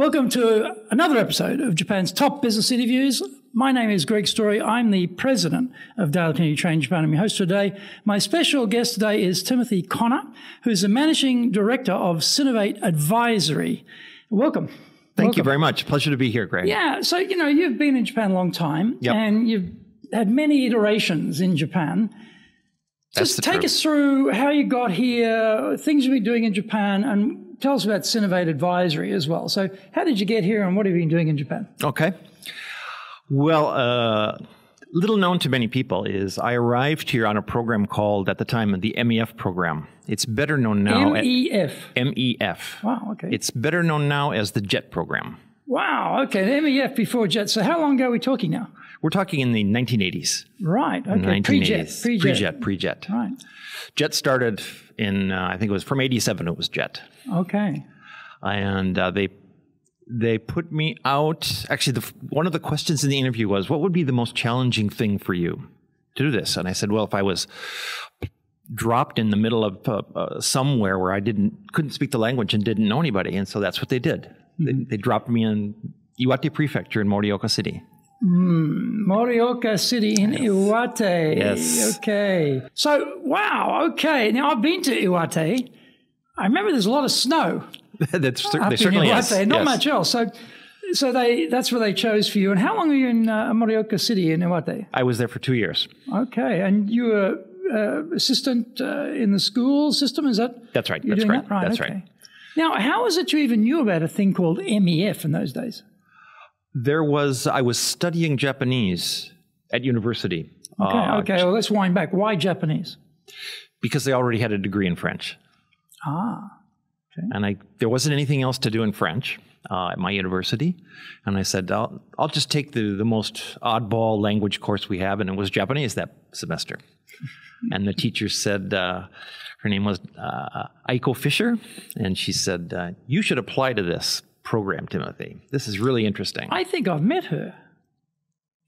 Welcome to another episode of Japan's Top Business Interviews. My name is Greg Story. I'm the president of Dale Carnegie Training Japan. I'm your host today. My special guest today is Timothy Connor, who's the managing director of Synnovate Advisory. Welcome. Thank you very much. Pleasure to be here, Greg. Yeah. So, you've been in Japan a long time, and you've had many iterations in Japan. Just take us through how you got here, things you've been doing in Japan, and tell us about Synnovate Advisory as well. So how did you get here and what have you been doing in Japan? Okay. Well, little known to many people is I arrived here on a program called, at the time, the MEF program. It's better known now MEF? MEF. Wow, okay. It's better known now as the JET program. Wow, okay. The MEF before JET. So how long ago are we talking now? We're talking in the 1980s. Right, okay. Pre-JET. Right. JET started in, I think it was from 87 it was JET. Okay. And they put me out. Actually, one of the questions in the interview was, what would be the most challenging thing for you to do this? And I said, well, if I was dropped in the middle of somewhere where I couldn't speak the language and didn't know anybody. And so that's what they did. Mm-hmm. They dropped me in Iwate prefecture in Morioka City. Morioka City in Iwate. Yes. Okay. So, wow. Okay. Now, I've been to Iwate. I remember there's a lot of snow. There certainly is. Not much else. So that's where they chose for you. And how long were you in Morioka City in Iwate? I was there for 2 years. Okay. And you were assistant in the school system? Is that? That's right. That's right. That's right. Now, how is it you even knew about a thing called MEF in those days? I was studying Japanese at university. Okay. Well, let's wind back. Why Japanese? Because they already had a degree in French. Okay. And there wasn't anything else to do in French at my university. And I said, I'll just take the most oddball language course we have. And it was Japanese that semester. And the teacher said, her name was Aiko Fisher. And she said, you should apply to this program, Timothy. This is really interesting. I think I've met her.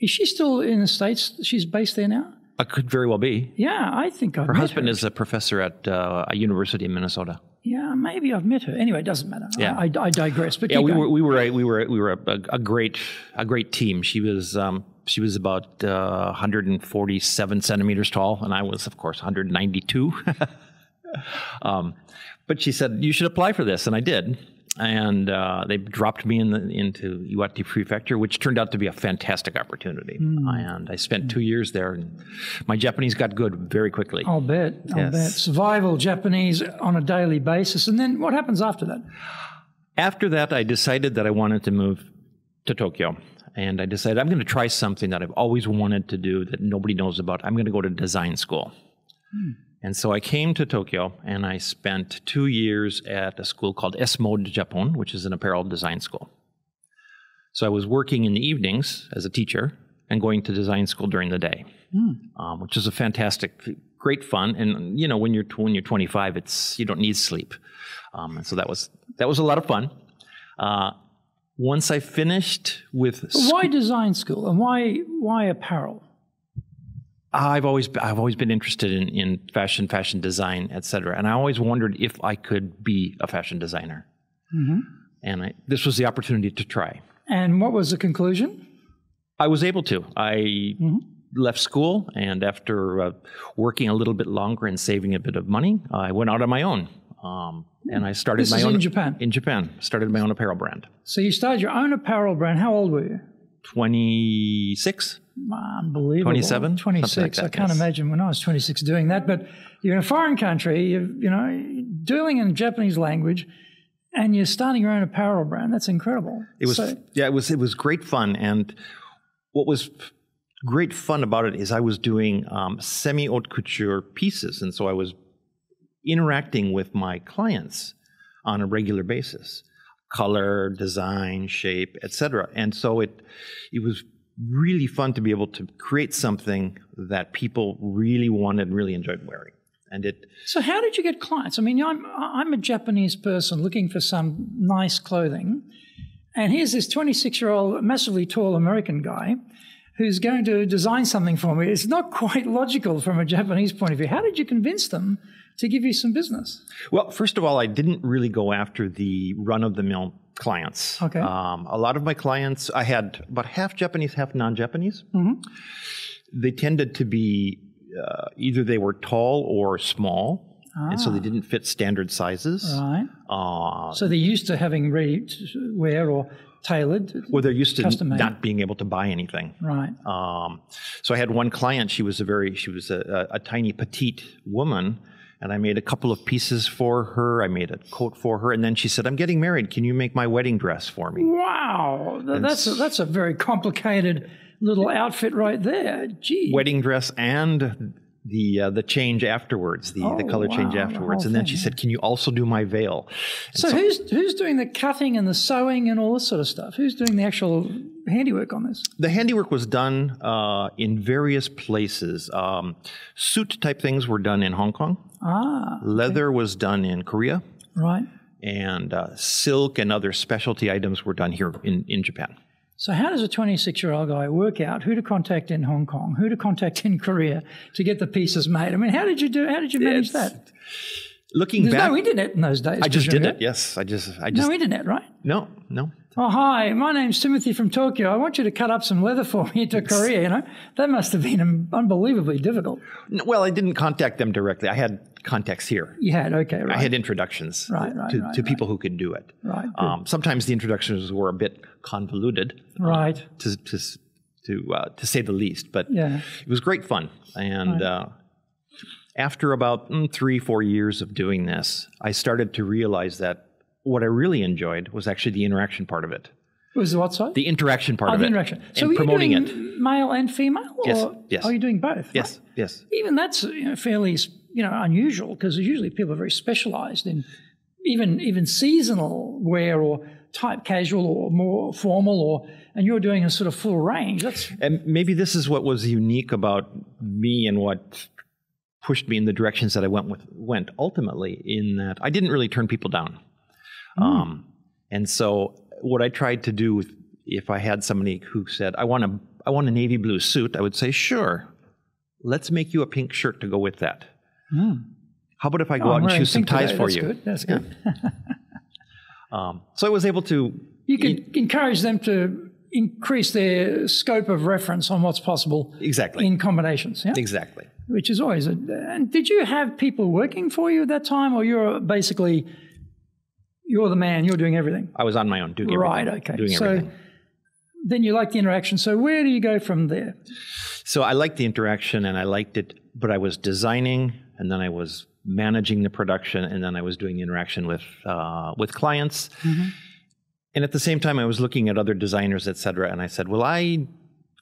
Is she still in the States? She's based there now? Could very well be. Yeah, I think I've met her. Her husband is a professor at a university in Minnesota. Yeah, maybe I've met her. Anyway, it doesn't matter. Yeah. I digress. But yeah, we were a great team. She was about 147 centimeters tall, and I was, of course, 192. But she said, you should apply for this, and I did. And they dropped me into Iwate Prefecture, which turned out to be a fantastic opportunity. And I spent 2 years there, and my Japanese got good very quickly. I'll bet. Survival Japanese on a daily basis. And then what happens after that? After that, I decided that I wanted to move to Tokyo. And I decided I'm going to try something that I've always wanted to do that nobody knows about. I'm going to go to design school. And so I came to Tokyo, and I spent 2 years at a school called Esmod Japon, which is an apparel design school. So I was working in the evenings as a teacher and going to design school during the day, which is a fantastic, great fun. And when you're 25, you don't need sleep, and so that was a lot of fun. Once I finished with why design school and why apparel? I've always been interested in fashion design, etc. And I always wondered if I could be a fashion designer. Mm-hmm. And this was the opportunity to try. And what was the conclusion? I was able to. I left school, and after working a little bit longer and saving a bit of money, I went out on my own. And I started my own... in Japan? In Japan. Started my own apparel brand. So you started your own apparel brand. How old were you? 26. Unbelievable. 27? 26. Like that, I can't imagine when I was 26 doing that. But you're in a foreign country, you're dealing in Japanese language, and you're starting your own apparel brand. That's incredible. It was great fun. And what was great fun about it is I was doing semi-haute couture pieces. And so I was interacting with my clients on a regular basis. Color, design, shape, etc. And so it was really fun to be able to create something that people really wanted and really enjoyed wearing. So how did you get clients? I mean, I'm a Japanese person looking for some nice clothing, and here's this 26-year-old, massively tall American guy who's going to design something for me. It's not quite logical from a Japanese point of view. How did you convince them to give you some business? Well, first of all, I didn't really go after the run-of-the-mill clients. Okay. A lot of my clients, I had about half Japanese, half non-Japanese. They tended to be either they were tall or small. And so they didn't fit standard sizes. Right. So they're used to having ready to wear or tailored. Well, they're used to custom-made. not being able to buy anything. Right. So I had one client. She was a tiny petite woman, and I made a couple of pieces for her. I made a coat for her, and then she said, "I'm getting married. Can you make my wedding dress for me?" Wow, that's a very complicated little outfit right there. Gee. Wedding dress and the change afterwards, the color change afterwards. And then she said, "Can you also do my veil?" So who's doing the cutting and the sewing and all this sort of stuff? Who's doing the actual handiwork on this? The handiwork was done in various places. Suit type things were done in Hong Kong. Leather was done in Korea. Right. And silk and other specialty items were done here in Japan. So how does a 26-year-old guy work out who to contact in Hong Kong, who to contact in Korea to get the pieces made? I mean, how did you manage that? Looking There's back, no internet in those days. I just did it. Yes, I just no internet, right? No. Oh, hi, my name's Timothy from Tokyo. I want you to cut up some leather for me to Korea. You know, that must have been unbelievably difficult. Well, I didn't contact them directly. I had contacts here. You had, okay, right. I had introductions to people who could do it. Right. Sometimes the introductions were a bit convoluted. Right. To say the least, but it was great fun. And after about 3-4 years of doing this, I started to realize that what I really enjoyed was actually the interaction part of it. Was the what side? The interaction part of the it. Interaction. So and promoting it. Male and female? Or yes. Are you doing both? Yes, right? yes. Even that's fairly unusual, because usually people are very specialised in even seasonal wear or type casual or more formal, and you're doing a sort of full range. And maybe this is what was unique about me and what pushed me in the directions that I went ultimately, in that I didn't really turn people down. And so what I tried to do, if I had somebody who said, I want a navy blue suit, I would say, sure, let's make you a pink shirt to go with that. How about if I go out and choose some ties for you? That's good. So I was able to... You could encourage them to increase their scope of reference on what's possible in combinations. Yeah? Exactly. Which is always... And did you have people working for you at that time, or you're the man, you're doing everything? I was on my own, doing everything. Right, okay. Doing everything. Then you like the interaction. So where do you go from there? So I liked the interaction and I liked it, but I was designing, and then I was managing the production, and then I was doing the interaction with clients. And at the same time, I was looking at other designers, et cetera, and I said, well, I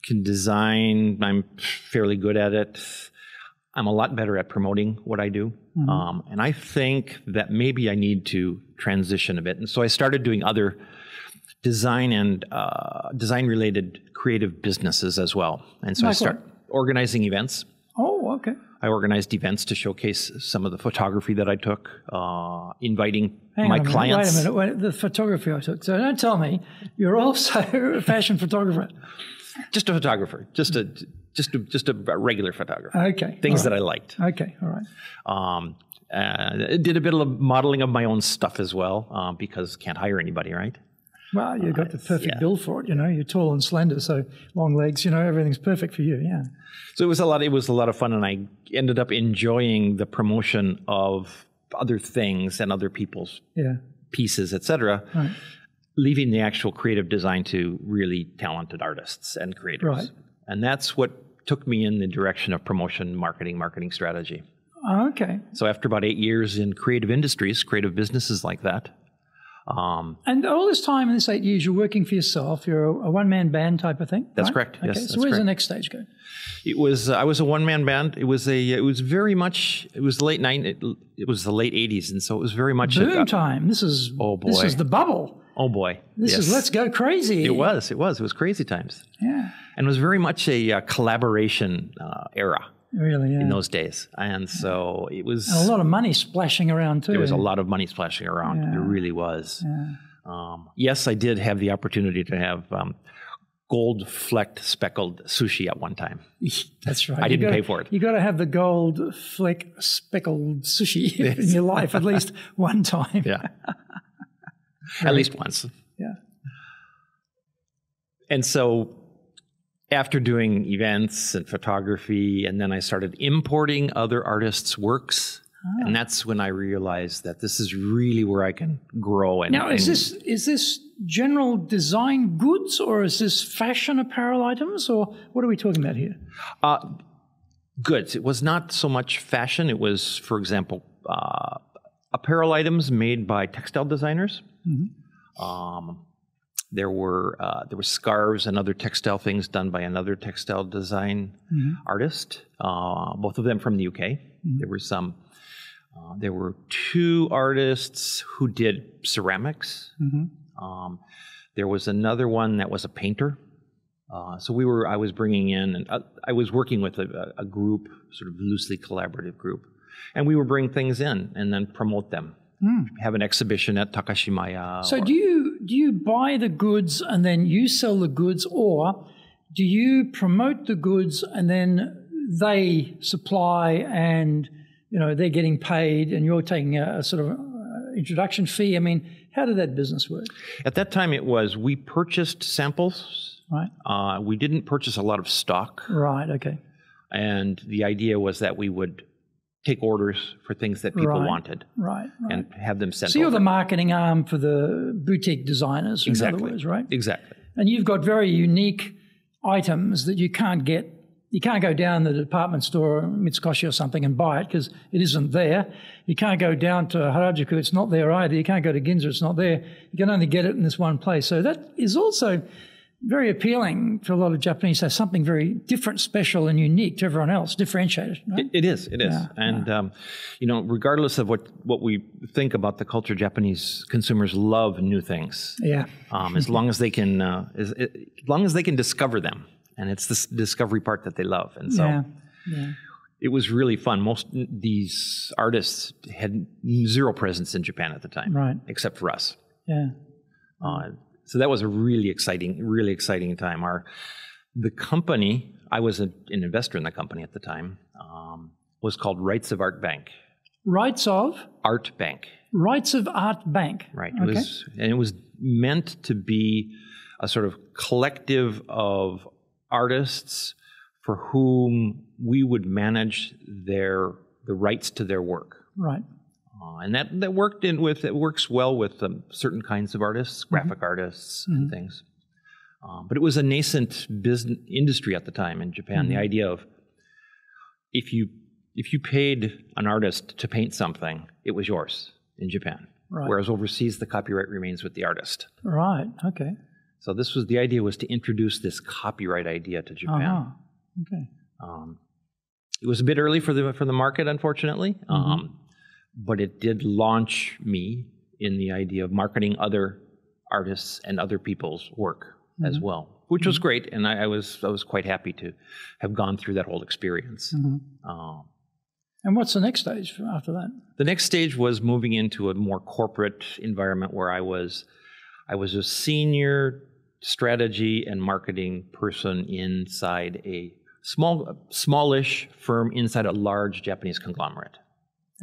can design. I'm fairly good at it. I'm a lot better at promoting what I do. And I think that maybe I need to transition a bit. And so I started doing other design and design-related creative businesses as well. And so I started organizing events. Oh, okay. I organized events to showcase some of the photography that I took, inviting my clients. Wait a minute, the photography I took. So don't tell me you're also a fashion photographer. Just a photographer, just a regular photographer. Okay, things that I liked. Okay, all right. Did a bit of modeling of my own stuff as well, because can't hire anybody, right? Well, you've got the perfect build for it. You're tall and slender, so long legs. Everything's perfect for you. Yeah. So it was a lot of fun, and I ended up enjoying the promotion of other things and other people's pieces, etc. Right. Leaving the actual creative design to really talented artists and creators. Right. And that's what took me in the direction of promotion, marketing strategy. Okay. So after about 8 years in creative industries, creative businesses like that. And all this time in this 8 years, you're working for yourself. You're a one-man band type of thing. That's correct. Okay. Yes. So where's the next stage go? It was. I was a one-man band. It was very much. It was the late 80s, and so it was very much boom time. This is. Oh boy. This is the bubble. Oh boy. This is let's go crazy. It was. It was crazy times. Yeah. And it was very much a collaboration era. Really, yeah. In those days. And so it was... And a lot of money splashing around too. There was a lot of money splashing around. Yeah. There really was. Yeah. Yes, I did have the opportunity to have gold-flecked speckled sushi at one time. That's right. I didn't pay for it. You got to have the gold fleck speckled sushi in your life at least one time. Yeah. At least once. Yeah. And so after doing events and photography, and then I started importing other artists' works. And that's when I realized that this is really where I can grow. And, now, is this general design goods, or is this fashion apparel items, or what are we talking about here? Goods. It was not so much fashion. It was, for example, apparel items made by textile designers. Mm-hmm. There were scarves and other textile things done by another textile design artist. Both of them from the UK. Mm-hmm. There were some. There were 2 artists who did ceramics. Mm-hmm. There was another one that was a painter. So I was bringing in, and I was working with a group, sort of loosely collaborative group, and we would bring things in and then promote them. Have an exhibition at Takashimaya. So do you buy the goods and then you sell the goods, or do you promote the goods and then they supply and they're getting paid and you're taking a sort of introduction fee? I mean, how did that business work? At that time, we purchased samples. Right. We didn't purchase a lot of stock. Right, okay. And the idea was that we would take orders for things that people wanted. Right. And have them sent over. So you're the marketing arm for the boutique designers, in other words, right? Exactly. And you've got very unique items that you can't get. You can't go down to the department store, Mitsukoshi or something, and buy it because it isn't there. You can't go down to Harajuku, it's not there either. You can't go to Ginza, it's not there. You can only get it in this one place. So that is also very appealing to a lot of Japanese to have something very different, special, and unique to everyone else, differentiated. Right? It is. Yeah, and, regardless of what we think about the culture, Japanese consumers love new things. Yeah. As long as they can discover them. And it's this discovery part that they love. And so it was really fun. Most these artists had 0 presence in Japan at the time, right? Except for us. Yeah. So that was a really exciting time. The company, I was an investor in the company at the time, was called Rights of Art Bank. Rights of? Art Bank. Rights of Art Bank. Right. Okay. It was meant to be a sort of collective of artists for whom we would manage the rights to their work. Right. And that works well with certain kinds of artists, graphic artists and things. But it was a nascent business industry at the time in Japan. The idea of if you paid an artist to paint something, it was yours in Japan. Right. Whereas overseas, the copyright remains with the artist. Right. Okay. So the idea was to introduce this copyright idea to Japan. Okay. It was a bit early for the market, unfortunately, but it did launch me in the idea of marketing other artists and other people's work as well, which was great, and I was quite happy to have gone through that whole experience. And what's the next stage after that? The next stage was moving into a more corporate environment where I was a senior strategy and marketing person inside a smallish firm inside a large Japanese conglomerate.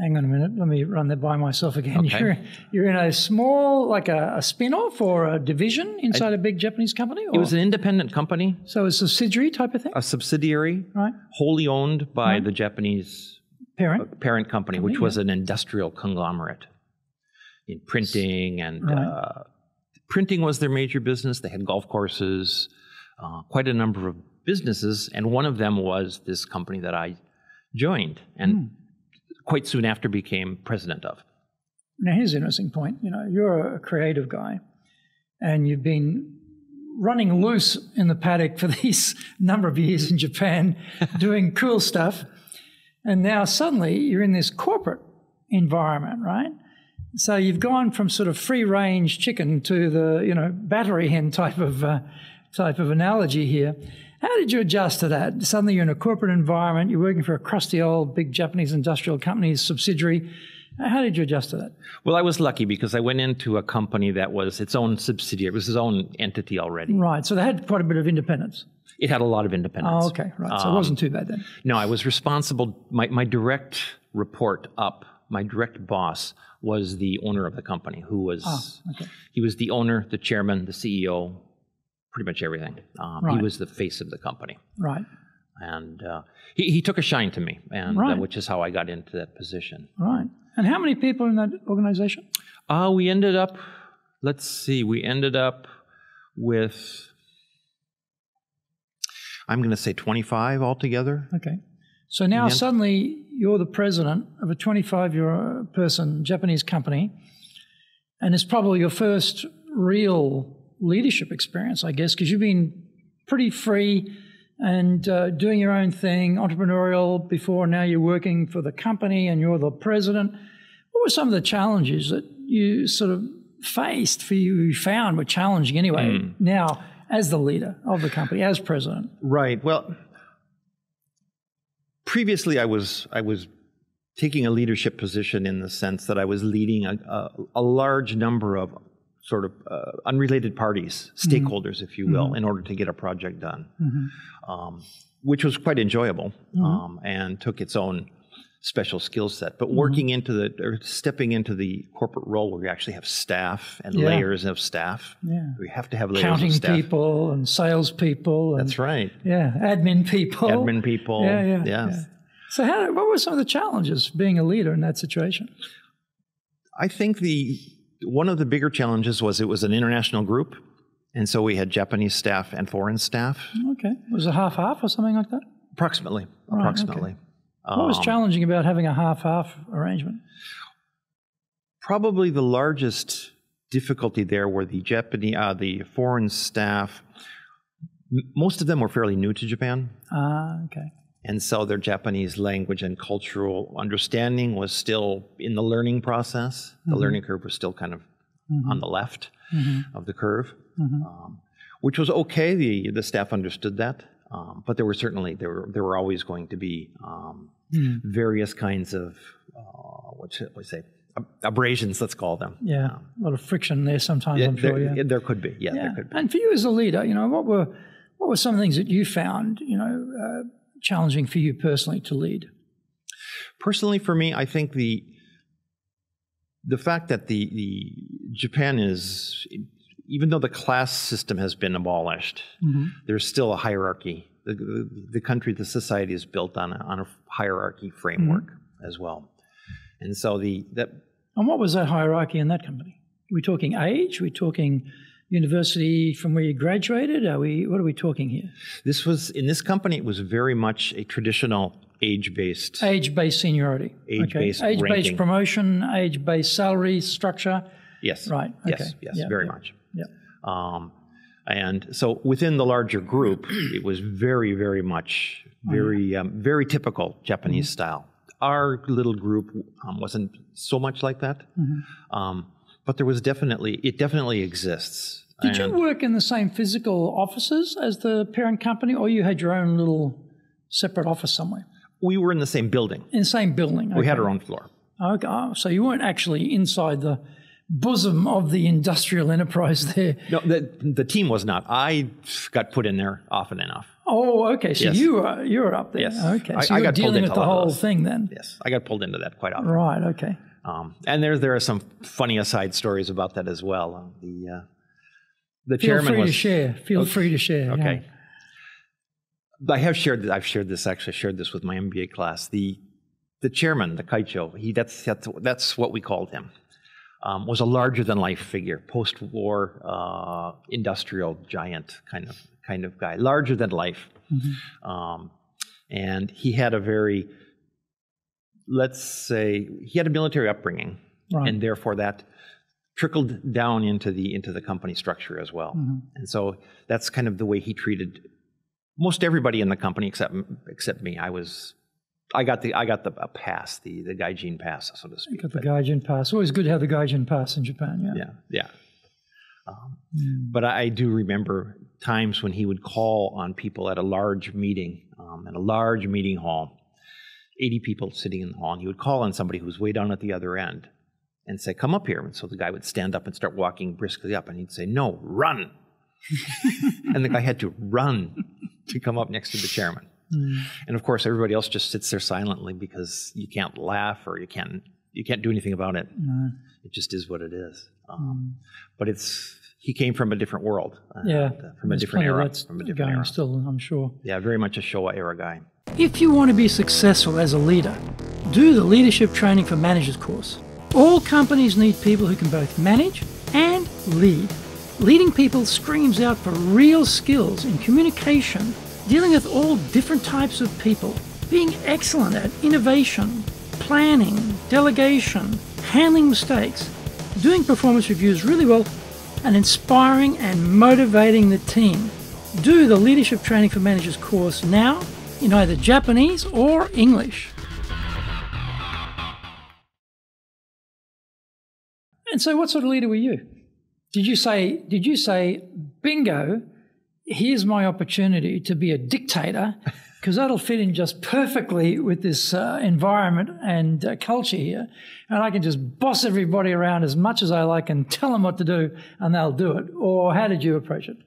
Hang on a minute. Let me run that by myself again. Okay. You're in a small, like a spin-off or a division inside a big Japanese company? Or? It was an independent company. So a subsidiary type of thing? A subsidiary, right? Wholly owned by the Japanese parent company, which was an industrial conglomerate in printing and printing was their major business. They had golf courses, quite a number of businesses, and one of them was this company that I joined and quite soon after became president of. Now, here's an interesting point. You're a creative guy, and you've been running loose in the paddock for these number of years in Japan, doing cool stuff, and now suddenly you're in this corporate environment, right? So you've gone from sort of free-range chicken to the battery hen type of analogy here. How did you adjust to that? Suddenly you're in a corporate environment. You're working for a crusty old big Japanese industrial company's subsidiary. How did you adjust to that? Well, I was lucky because I went into a company that was its own subsidiary. It was its own entity already. Right. So they had quite a bit of independence. It had a lot of independence. Oh, okay. Right. So it wasn't too bad then. No, I was responsible. My direct report up my direct boss was the owner of the company, who was, he was the owner, the chairman, the CEO, pretty much everything. He was the face of the company. Right. And he took a shine to me, and which is how I got into that position. Right. And how many people in that organization? We ended up, let's see, we ended up with, I'm going to say 25 altogether. Okay. So now suddenly you're the president of a 25-person Japanese company, and it's probably your first real leadership experience, I guess, because you've been pretty free and doing your own thing, entrepreneurial before. Now you're working for the company and you're the president. What were some of the challenges that you sort of faced, you found were challenging anyway, now as the leader of the company, as president? Right. Well, previously I was taking a leadership position in the sense that I was leading a large number of sort of unrelated parties, stakeholders, if you will, in order to get a project done, which was quite enjoyable and took its own special skill set. But working into stepping into the corporate role where we actually have staff and layers of staff, we have to have layers of staff. Counting people and sales people. And, that's right. Yeah, admin people. Admin people. Yeah. So what were some of the challenges being a leader in that situation? I think one of the bigger challenges was it was an international group, and so we had Japanese staff and foreign staff. Okay. Was it half-half or something like that? Approximately. Right, approximately. Okay. What was challenging about having a half-half arrangement? Probably the largest difficulty there were the foreign staff. Most of them were fairly new to Japan. Okay. And so their Japanese language and cultural understanding was still in the learning process. The learning curve was still kind of on the left of the curve, which was okay. The staff understood that, but there were always going to be various kinds of what should we say, abrasions, let's call them. Yeah, a lot of friction there sometimes. I'm sure. There could be. Yeah, there could be. And for you as a leader, what were some things that you found challenging for you personally to lead? Personally, for me, I think the fact that the Japan is, even though the class system has been abolished, there's still a hierarchy. The country, the society is built on a hierarchy framework as well. And so And what was that hierarchy in that company? Are we talking age? Are we talking university from where you graduated? What are we talking here? In this company, it was very much a traditional age-based seniority. Age-based age-based promotion, age-based salary structure. Yes. Right. Okay. Yes, very much. Yeah. And so within the larger group, it was very, very much, very typical Japanese style. Our little group wasn't so much like that, but it definitely exists. Did you work in the same physical offices as the parent company, or you had your own little separate office somewhere? We were in the same building. In the same building. Okay. We had our own floor. Okay, so you weren't actually inside the bosom of the industrial enterprise there. No, the team was not. I got put in there often enough. Oh, okay. So you were up there. Yes. Okay. So you were dealing with the whole thing then. Yes, I got pulled into that quite often. Right. Okay. And there are some funny aside stories about that as well. The chairman was Feel free to share. Okay. Yeah. I've shared this with my MBA class. The chairman, the Kaicho, that's what we called him. Was a larger-than-life figure, post-war industrial giant kind of guy, larger than life, and he had he had a military upbringing, and therefore that trickled down into the company structure as well. And so that's kind of the way he treated most everybody in the company except me. I got the pass, the Gaijin pass, so to speak. You got the Gaijin pass. Always good to have the Gaijin pass in Japan. Yeah. But I do remember times when he would call on people at a large meeting, in a large meeting hall, 80 people sitting in the hall, and he would call on somebody who was way down at the other end and say, "Come up here." And so the guy would stand up and start walking briskly up, and he'd say, "No, run." And the guy had to run to come up next to the chairman. And of course, everybody else just sits there silently because you can't laugh or you can't you can't do anything about it. No. It just is what it is. But he came from a different world. From a different era. From a different era. Still, I'm sure. Yeah, very much a Showa era guy. If you want to be successful as a leader, do the Leadership Training for Managers course. All companies need people who can both manage and lead. Leading people screams out for real skills in communication, dealing with all different types of people, being excellent at innovation, planning, delegation, handling mistakes, doing performance reviews really well, and inspiring and motivating the team. Do the Leadership Training for Managers course now in either Japanese or English. And so what sort of leader were you? Did you say, bingo, here's my opportunity to be a dictator, because that'll fit in just perfectly with this environment and culture here, and I can just boss everybody around as much as I like and tell them what to do, and they'll do it? Or how did you approach it?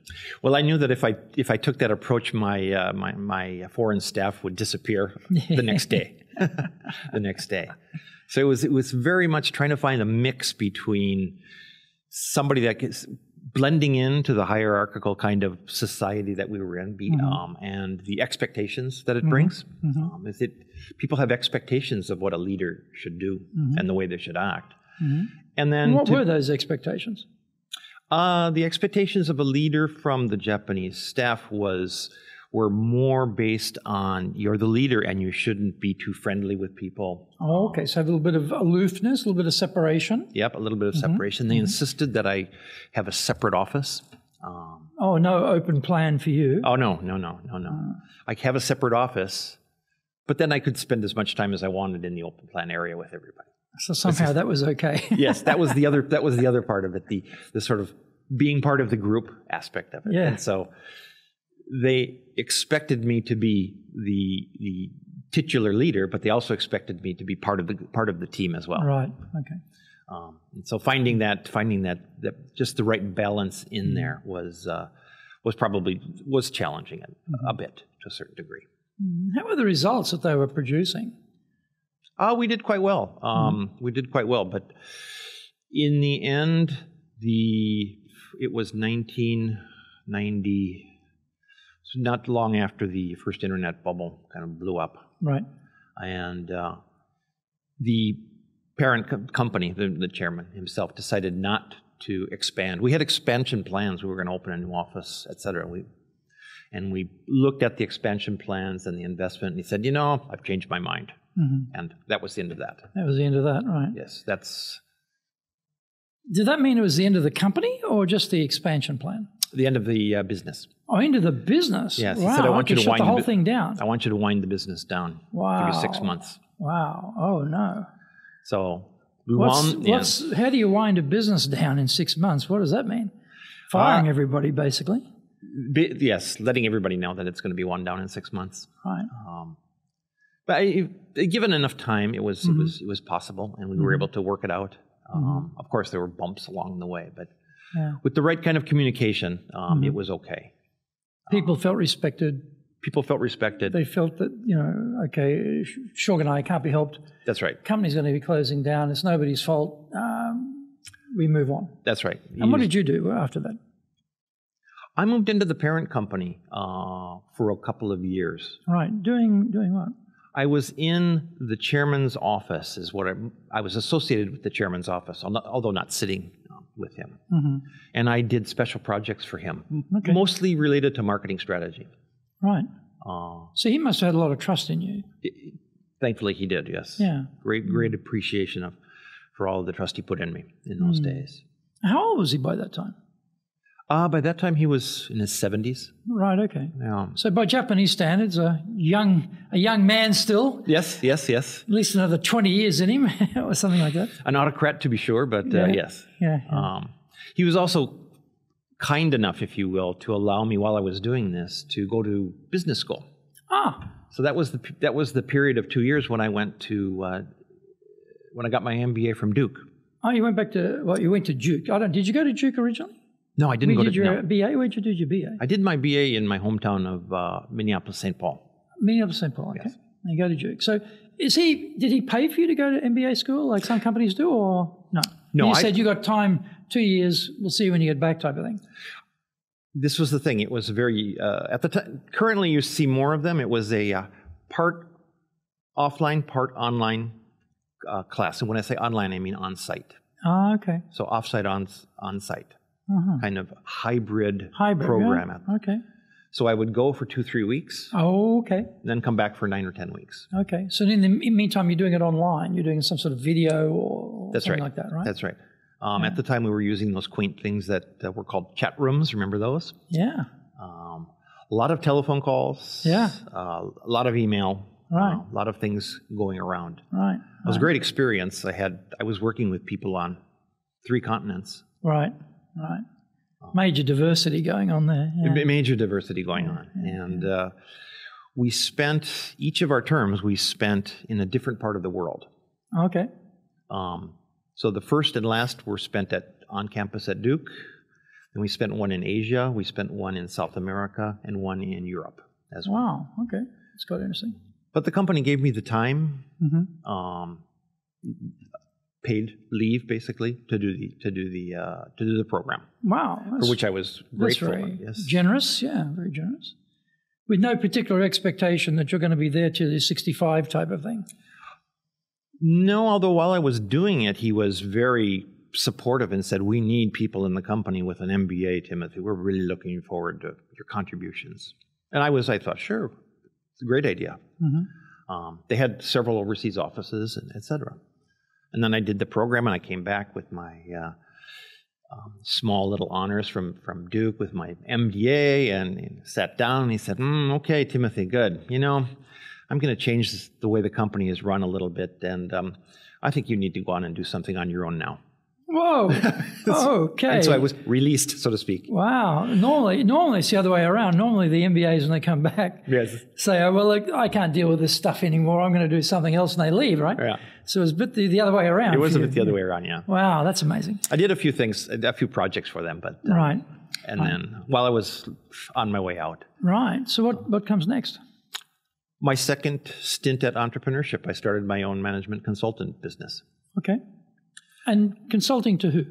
Well, I knew that if I took that approach, my foreign staff would disappear the next day. The next day. So it was very much trying to find a mix between somebody that is blending into the hierarchical kind of society that we were in, and the expectations that it brings. People have expectations of what a leader should do and the way they should act. And then what were those expectations? The expectations of a leader from the Japanese staff were more based on, you're the leader and you shouldn't be too friendly with people. Oh, okay. So a little bit of aloofness, a little bit of separation. Yep, a little bit of separation. They insisted that I have a separate office. Oh, no open plan for you? Oh, no. I have a separate office, but then I could spend as much time as I wanted in the open plan area with everybody. So somehow that was okay. Yes, that was the other part of it, the sort of being part of the group aspect of it. Yeah. And so they expected me to be the titular leader, but they also expected me to be part of the team as well. Right. Okay. And so finding that just the right balance in there was challenging a bit to a certain degree. How were the results that they were producing? We did quite well. We did quite well, but in the end, it was 1990. So not long after the first internet bubble kind of blew up. Right. And the parent company, the chairman himself, decided not to expand. We had expansion plans. We were going to open a new office, et cetera. And we looked at the expansion plans and the investment, and he said, I've changed my mind. And that was the end of that. That was the end of that, right? Yes, that's... Did that mean it was the end of the company or just the expansion plan? The end of the business. Oh, into the business? Yes. Wow, He said, I want you to shut wind the whole thing down. I want you to wind the business down. Wow. Give you 6 months. Wow. Oh, no. So, how do you wind a business down in 6 months? What does that mean? Firing everybody, basically? Yes, letting everybody know that it's going to be wound down in 6 months. Right. But given enough time, it was possible, and we were able to work it out. Of course, there were bumps along the way, but with the right kind of communication, it was okay. People felt respected. People felt respected. They felt that, okay, Shogunai can't be helped. That's right. Company's going to be closing down. It's nobody's fault. We move on. That's right. And what did you do after that? I moved into the parent company for a couple of years. Right. Doing what? I was in the chairman's office, I was associated with the chairman's office, although not sitting with him. And I did special projects for him, mostly related to marketing strategy. Right. So he must have had a lot of trust in you. Thankfully, he did, yes. Yeah. Great appreciation for all of the trust he put in me in those days. How old was he by that time? By that time, he was in his 70s. Right, okay. Yeah. So by Japanese standards, a young man still. Yes. At least another 20 years in him or something like that. An autocrat, to be sure, but yes. Yeah. He was also kind enough, if you will, to allow me while I was doing this to go to business school. So that was the period of 2 years when I went to when I got my MBA from Duke. Oh, you went back to you went to Duke. Did you go to Duke originally? No, I didn't go to Duke. Where did your BA? Where'd you do your BA? I did my BA in my hometown of Minneapolis, St. Paul. Minneapolis, St. Paul. Okay. Yes. You go to Duke. So did he pay for you to go to MBA school like some companies do, or no? No, you said you got time, 2 years, we'll see you when you get back type of thing. This was the thing. It was very, at the time, currently you see more of them. It was a part offline, part online class. And when I say online, I mean on-site. Oh, okay. So off-site, on-site. Kind of hybrid program. Yeah. Okay. So I would go for 2-3 weeks. Oh, okay. Then come back for 9 or 10 weeks. Okay. So in the meantime, you're doing it online. You're doing some sort of video or something like that, right? That's right. At the time, we were using those quaint things that were called chat rooms. Remember those? Yeah. A lot of telephone calls. Yeah. A lot of email. Right. A lot of things going around. Right. It was a great experience. I was working with people on 3 continents. Right. Right. Major diversity going on there. Yeah. Major diversity going on. And we spent, each of our terms, we spent in a different part of the world. Okay. So the first and last were spent on campus at Duke. Then we spent one in Asia. We spent one in South America and one in Europe as well. Wow. Okay. That's quite interesting. But the company gave me the time, paid leave basically to do the program. Wow. For which I was grateful. That's very yes. generous. Yeah, very generous. With no particular expectation that you're going to be there till you're 65 type of thing. No, although while I was doing it, he was very supportive and said, "We need people in the company with an MBA, Timothy. We're really looking forward to your contributions." And I thought, sure, it's a great idea. They had several overseas offices, and et cetera. And then I did the program, and I came back with my small little honors from Duke with my MBA, and sat down, and he said, "Okay, Timothy, good. You know, I'm going to change the way the company is run a little bit, and I think you need to go on and do something on your own now." Whoa. Okay. And so I was released, so to speak. Wow. Normally it's the other way around. Normally the MBAs, when they come back, say, "Oh, well, look, I can't deal with this stuff anymore. I'm going to do something else," and they leave, right? Yeah. So it was a bit the other way around. It was a bit the other way around, yeah. Wow, that's amazing. I did a few things, a few projects for them, but right. And then while I was on my way out. Right. So what comes next? My second stint at entrepreneurship, I started my own management consultant business. Okay. And consulting to who?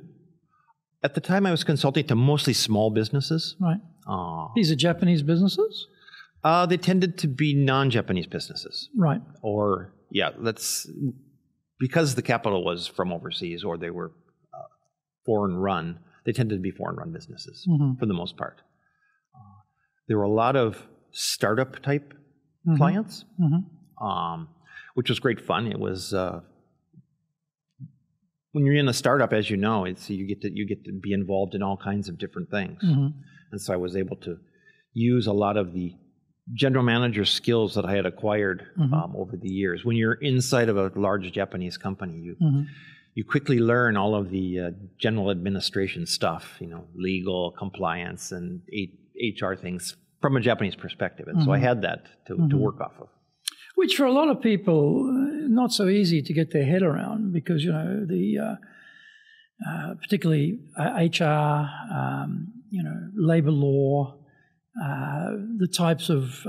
At the time, I was consulting to mostly small businesses. Right. These are Japanese businesses? They tended to be non-Japanese businesses. Right. Or, because the capital was from overseas or they were foreign run, they tended to be foreign run businesses for the most part. There were a lot of startup type clients, which was great fun. It was when you're in a startup, as you know, you get to be involved in all kinds of different things, and so I was able to use a lot of the general manager skills that I had acquired over the years. When you're inside of a large Japanese company, you quickly learn all of the general administration stuff, legal, compliance, and HR things from a Japanese perspective. And so I had that to work off of. Which for a lot of people, not so easy to get their head around because, the particularly HR, labor law, the types of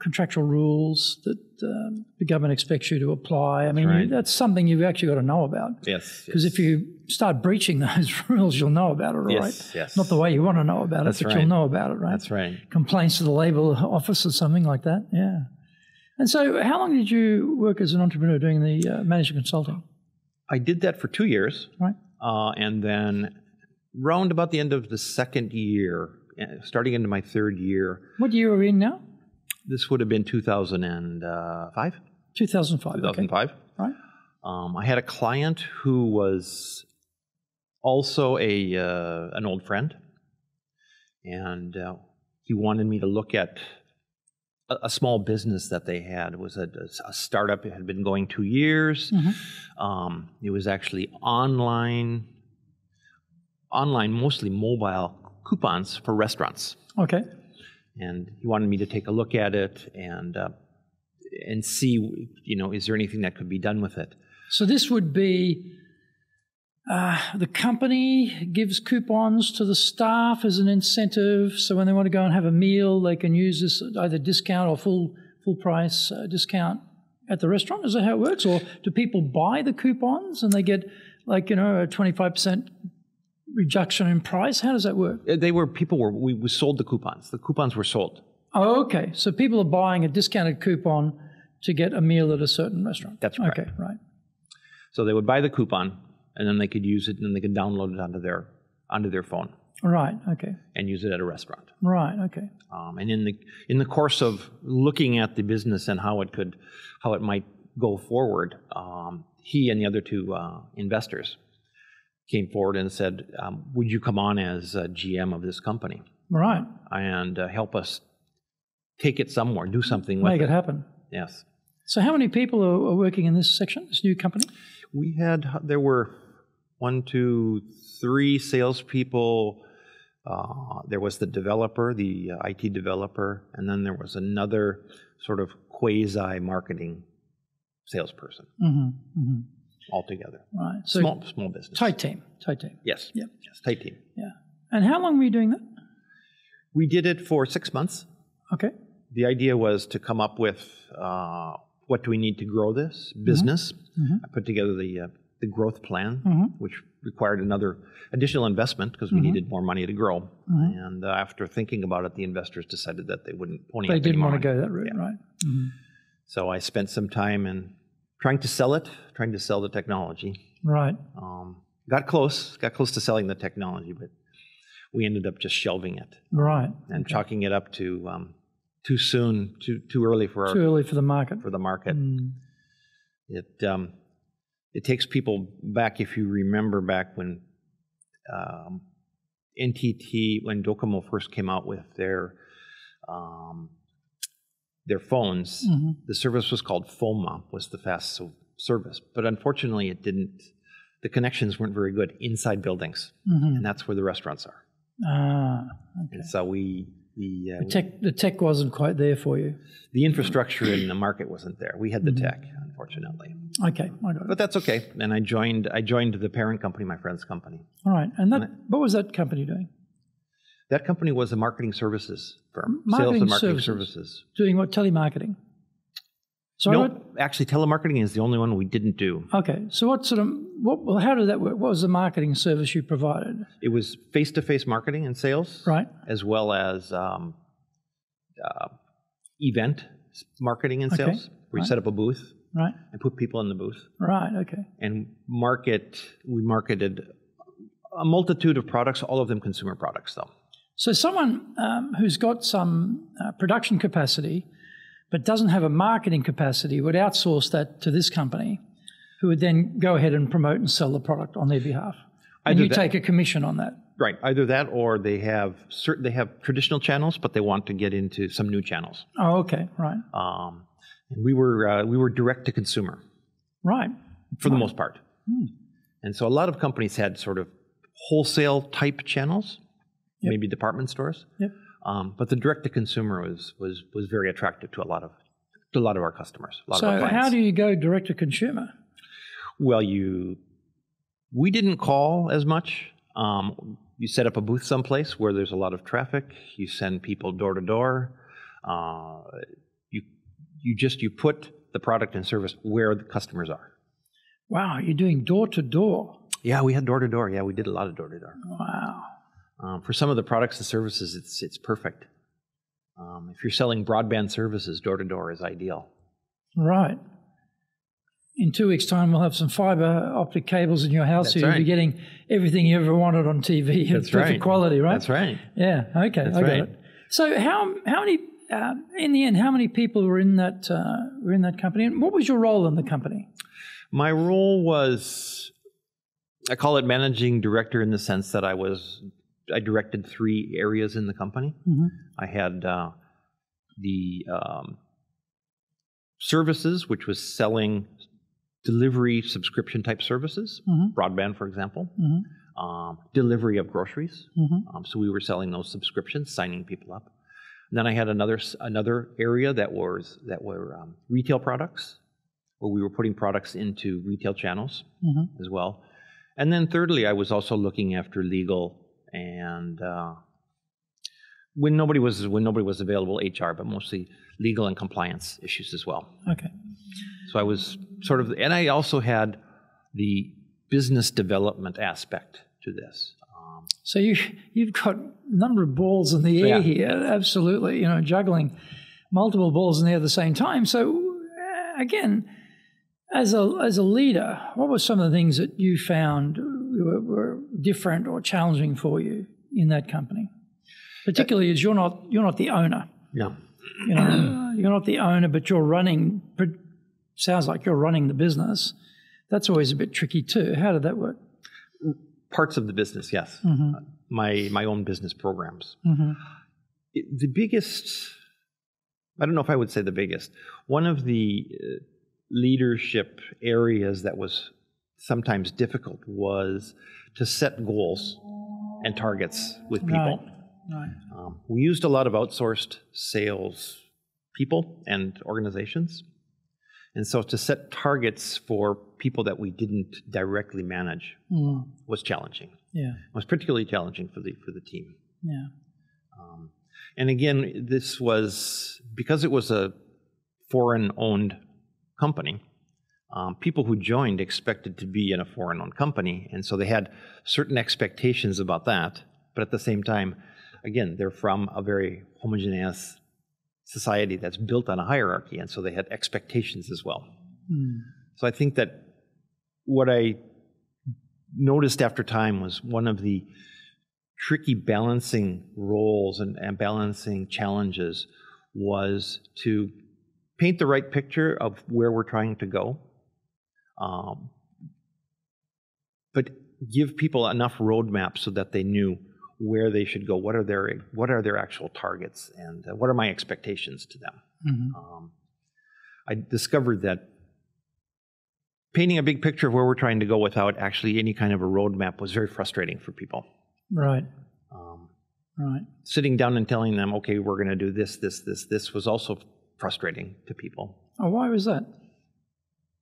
contractual rules that the government expects you to apply. I mean, that's something you've actually got to know about. Yes. Because if you start breaching those rules, you'll know about it, right? Yes. Not the way you want to know about it, but you'll know about it, right? That's right. Complaints to the labor office or something like that, yeah. And so how long did you work as an entrepreneur doing the management consulting? I did that for 2 years. Right. And then round about the end of the second year, starting into my third year. What year are we in now? This would have been 2005. 2005. 2005. Okay. Right. I had a client who was also an old friend, and he wanted me to look at a small business that they had. It was a startup. It had been going 2 years. It was actually online, mostly mobile coupons for restaurants. Okay. And he wanted me to take a look at it and see, is there anything that could be done with it? So this would be the company gives coupons to the staff as an incentive. So when they want to go and have a meal, they can use this either discount or full price discount at the restaurant? Is that how it works? Or do people buy the coupons and they get like, a 25% reduction in price? How does that work? We sold the coupons. The coupons were sold. Oh, okay. So people are buying a discounted coupon to get a meal at a certain restaurant. That's correct. Okay, right. So they would buy the coupon, and then they could use it, and then they could download it onto their phone. Right. Okay. And use it at a restaurant. Right. Okay. And in the course of looking at the business and how it might go forward, he and the other two investors came forward and said, "Would you come on as GM of this company? Right. And help us take it somewhere, do something with it. Make it happen." Yes. So how many people are working in this section, this new company? There were 1, 2, 3 salespeople. There was the developer, the IT developer, and then there was another sort of quasi-marketing salesperson altogether. Right. So small business. Tight team. Yes. Yep. Yes, tight team. Yeah. And how long were you doing that? We did it for 6 months. Okay. The idea was to come up with what do we need to grow this business. I put together the growth plan, which required another additional investment because we needed more money to grow. And after thinking about it, the investors decided that they wouldn't pony up any more. They didn't want to go that route, right? So I spent some time in trying to sell the technology. Right. Got close to selling the technology, but we ended up just shelving it. Right. And chalking it up to too soon, too early for the market. It takes people back, if you remember back when NTT, when Docomo first came out with their phones, the service was called FOMA, was the fast service. But unfortunately, the connections weren't very good inside buildings. And that's where the restaurants are. Okay. And so the tech wasn't quite there for you. The infrastructure in the market wasn't there. We had the tech, unfortunately. Okay, I got it. But that's okay. And I joined the parent company, my friend's company. All right. And what was that company doing? That company was a marketing services firm. Sales and marketing services. Doing what? Telemarketing? Actually, telemarketing is the only one we didn't do. Okay. So how did that work? What was the marketing service you provided? It was face-to-face marketing and sales. Right. As well as event marketing and sales. Where you set up a booth. Right. And put people in the booth. Right, okay. And we marketed a multitude of products, all of them consumer products though. So someone who's got some production capacity but doesn't have a marketing capacity would outsource that to this company, who would then go ahead and promote and sell the product on their behalf. And you take a commission on that. Right. Either that, or they have traditional channels, but they want to get into some new channels. Oh, okay. Right. And we were direct to consumer. Right. For the most part. And so a lot of companies had sort of wholesale type channels, maybe department stores. Yep. But the direct to consumer was very attractive to a lot of our customers. A lot of our clients. How do you go direct to consumer? Well, we didn't call as much. You set up a booth someplace where there's a lot of traffic. You send people door to door. You put the product and service where the customers are. Wow, you're doing door to door. Yeah, we had door to door. Yeah, we did a lot of door to door. Wow. For some of the products and services, it's perfect. If you're selling broadband services, door to door is ideal. Right. In 2 weeks' time, we'll have some fiber optic cables in your house. That's so you'll be getting everything you ever wanted on TV. That's perfect quality, right? That's right. Yeah. Okay. That's I got right. it. So how many? In the end, how many people were in that company, and what was your role in the company? My role was, I call it managing director, in the sense that I directed 3 areas in the company. I had the services, which was selling delivery subscription type services, broadband, for example, delivery of groceries. So we were selling those subscriptions, signing people up. And then I had another area that were retail products, where we were putting products into retail channels as well. And then thirdly, I was also looking after legal and when nobody was available, HR, but mostly legal and compliance issues as well. Okay. So I was sort of, and I also had the business development aspect to this. So you've got a number of balls in the air here, absolutely, juggling multiple balls in the air at the same time. So again, as a leader, what were some of the things that you found were different or challenging for you in that company? Particularly as you're not the owner. Yeah. You're not the owner, but you're running. Sounds like you're running the business. That's always a bit tricky too. How did that work? Parts of the business, yes. Mm-hmm. My own business programs. Mm-hmm. The biggest, I don't know if I would say the biggest, one of the leadership areas that was sometimes difficult was to set goals and targets with people. Right. We used a lot of outsourced sales people and organizations. And so to set targets for people that we didn't directly manage was challenging. Yeah. It was particularly challenging for the team. Yeah. And again, this was, because it was a foreign-owned company, people who joined expected to be in a foreign-owned company, and so they had certain expectations about that, but at the same time, again, they're from a very homogeneous society that's built on a hierarchy, and so they had expectations as well. So I think that what I noticed after time was one of the tricky balancing roles and balancing challenges was to paint the right picture of where we're trying to go, but give people enough roadmaps so that they knew where they should go, what are their actual targets, and what are my expectations to them. Mm-hmm. I discovered that painting a big picture of where we're trying to go without actually any kind of a roadmap was very frustrating for people. Right. Right. Sitting down and telling them, okay, we're going to do this was also frustrating to people. Oh, why was that?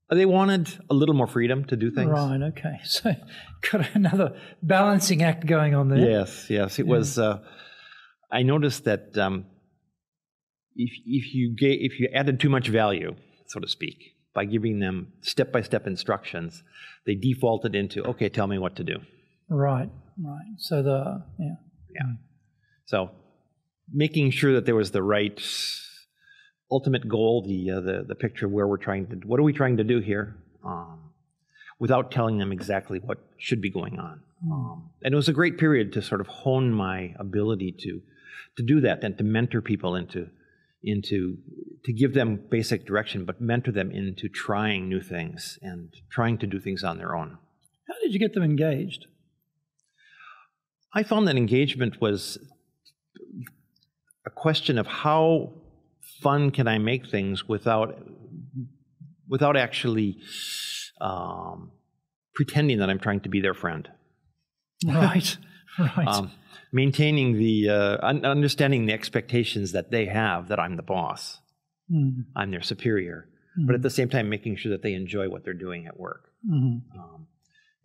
They wanted a little more freedom to do things. Right, okay. So got another balancing act going on there. Yes. It was, I noticed that if you added too much value, so to speak, by giving them step-by-step instructions, they defaulted into, okay, tell me what to do. Right. So So making sure that there was the right ultimate goal, the picture of where we're trying to, what are we trying to do here, without telling them exactly what should be going on. And it was a great period to sort of hone my ability to do that and to mentor people into to give them basic direction, but mentor them into trying new things and trying to do things on their own. How did you get them engaged? I found that engagement was a question of how fun can I make things without actually pretending that I'm trying to be their friend. Right. Maintaining the understanding the expectations that they have that I'm the boss, I'm their superior, but at the same time making sure that they enjoy what they're doing at work.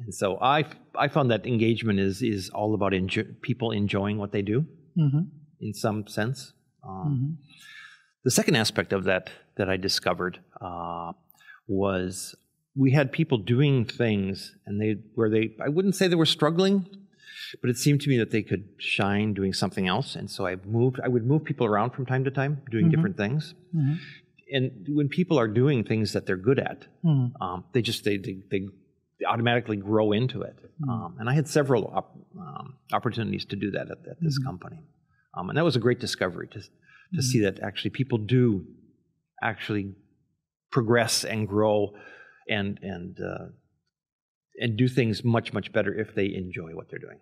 And so I found that engagement is all about people enjoying what they do in some sense. The second aspect of that I discovered was we had people doing things, and I wouldn't say they were struggling, but it seemed to me that they could shine doing something else. And so I would move people around from time to time, doing different things. And when people are doing things that they're good at, they automatically grow into it. And I had several opportunities to do that at this company. And that was a great discovery to see that actually people do actually progress and grow and do things much, much better if they enjoy what they're doing.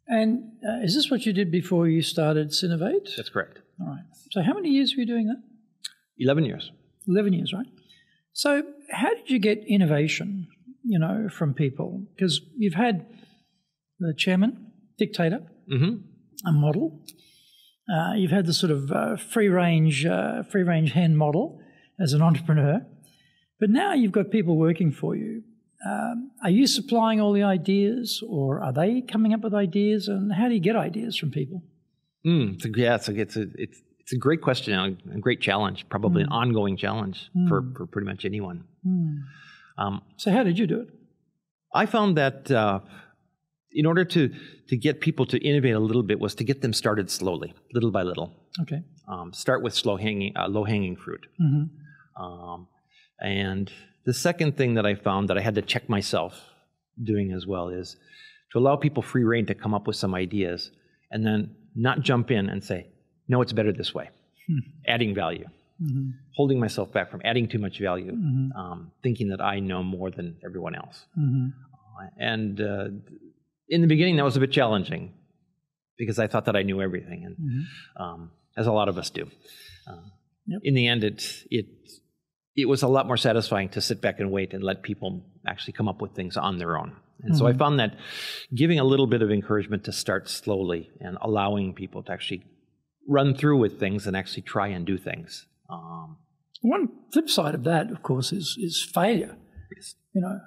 And is this what you did before you started Synnovate? That's correct. All right. So how many years were you doing that? 11 years. 11 years, right? So how did you get innovation, from people? Because you've had the chairman, dictator, a model. You've had the sort of free range hen model as an entrepreneur. But now you've got people working for you. Are you supplying all the ideas, or are they coming up with ideas? And how do you get ideas from people? It's a great question and a great challenge, probably an ongoing challenge for pretty much anyone. So how did you do it? I found that in order to get people to innovate a little bit was to get them started slowly, little by little. Okay. Start with low-hanging fruit. And the second thing that I found that I had to check myself doing as well is to allow people free rein to come up with some ideas and then not jump in and say, no, it's better this way. Adding value. Holding myself back from adding too much value, thinking that I know more than everyone else. And in the beginning, that was a bit challenging because I thought that I knew everything, and as a lot of us do. In the end, it was a lot more satisfying to sit back and wait and let people actually come up with things on their own. And so I found that giving a little bit of encouragement to start slowly and allowing people to actually run through with things and actually try and do things. One flip side of that, of course, is failure. Yes. You know,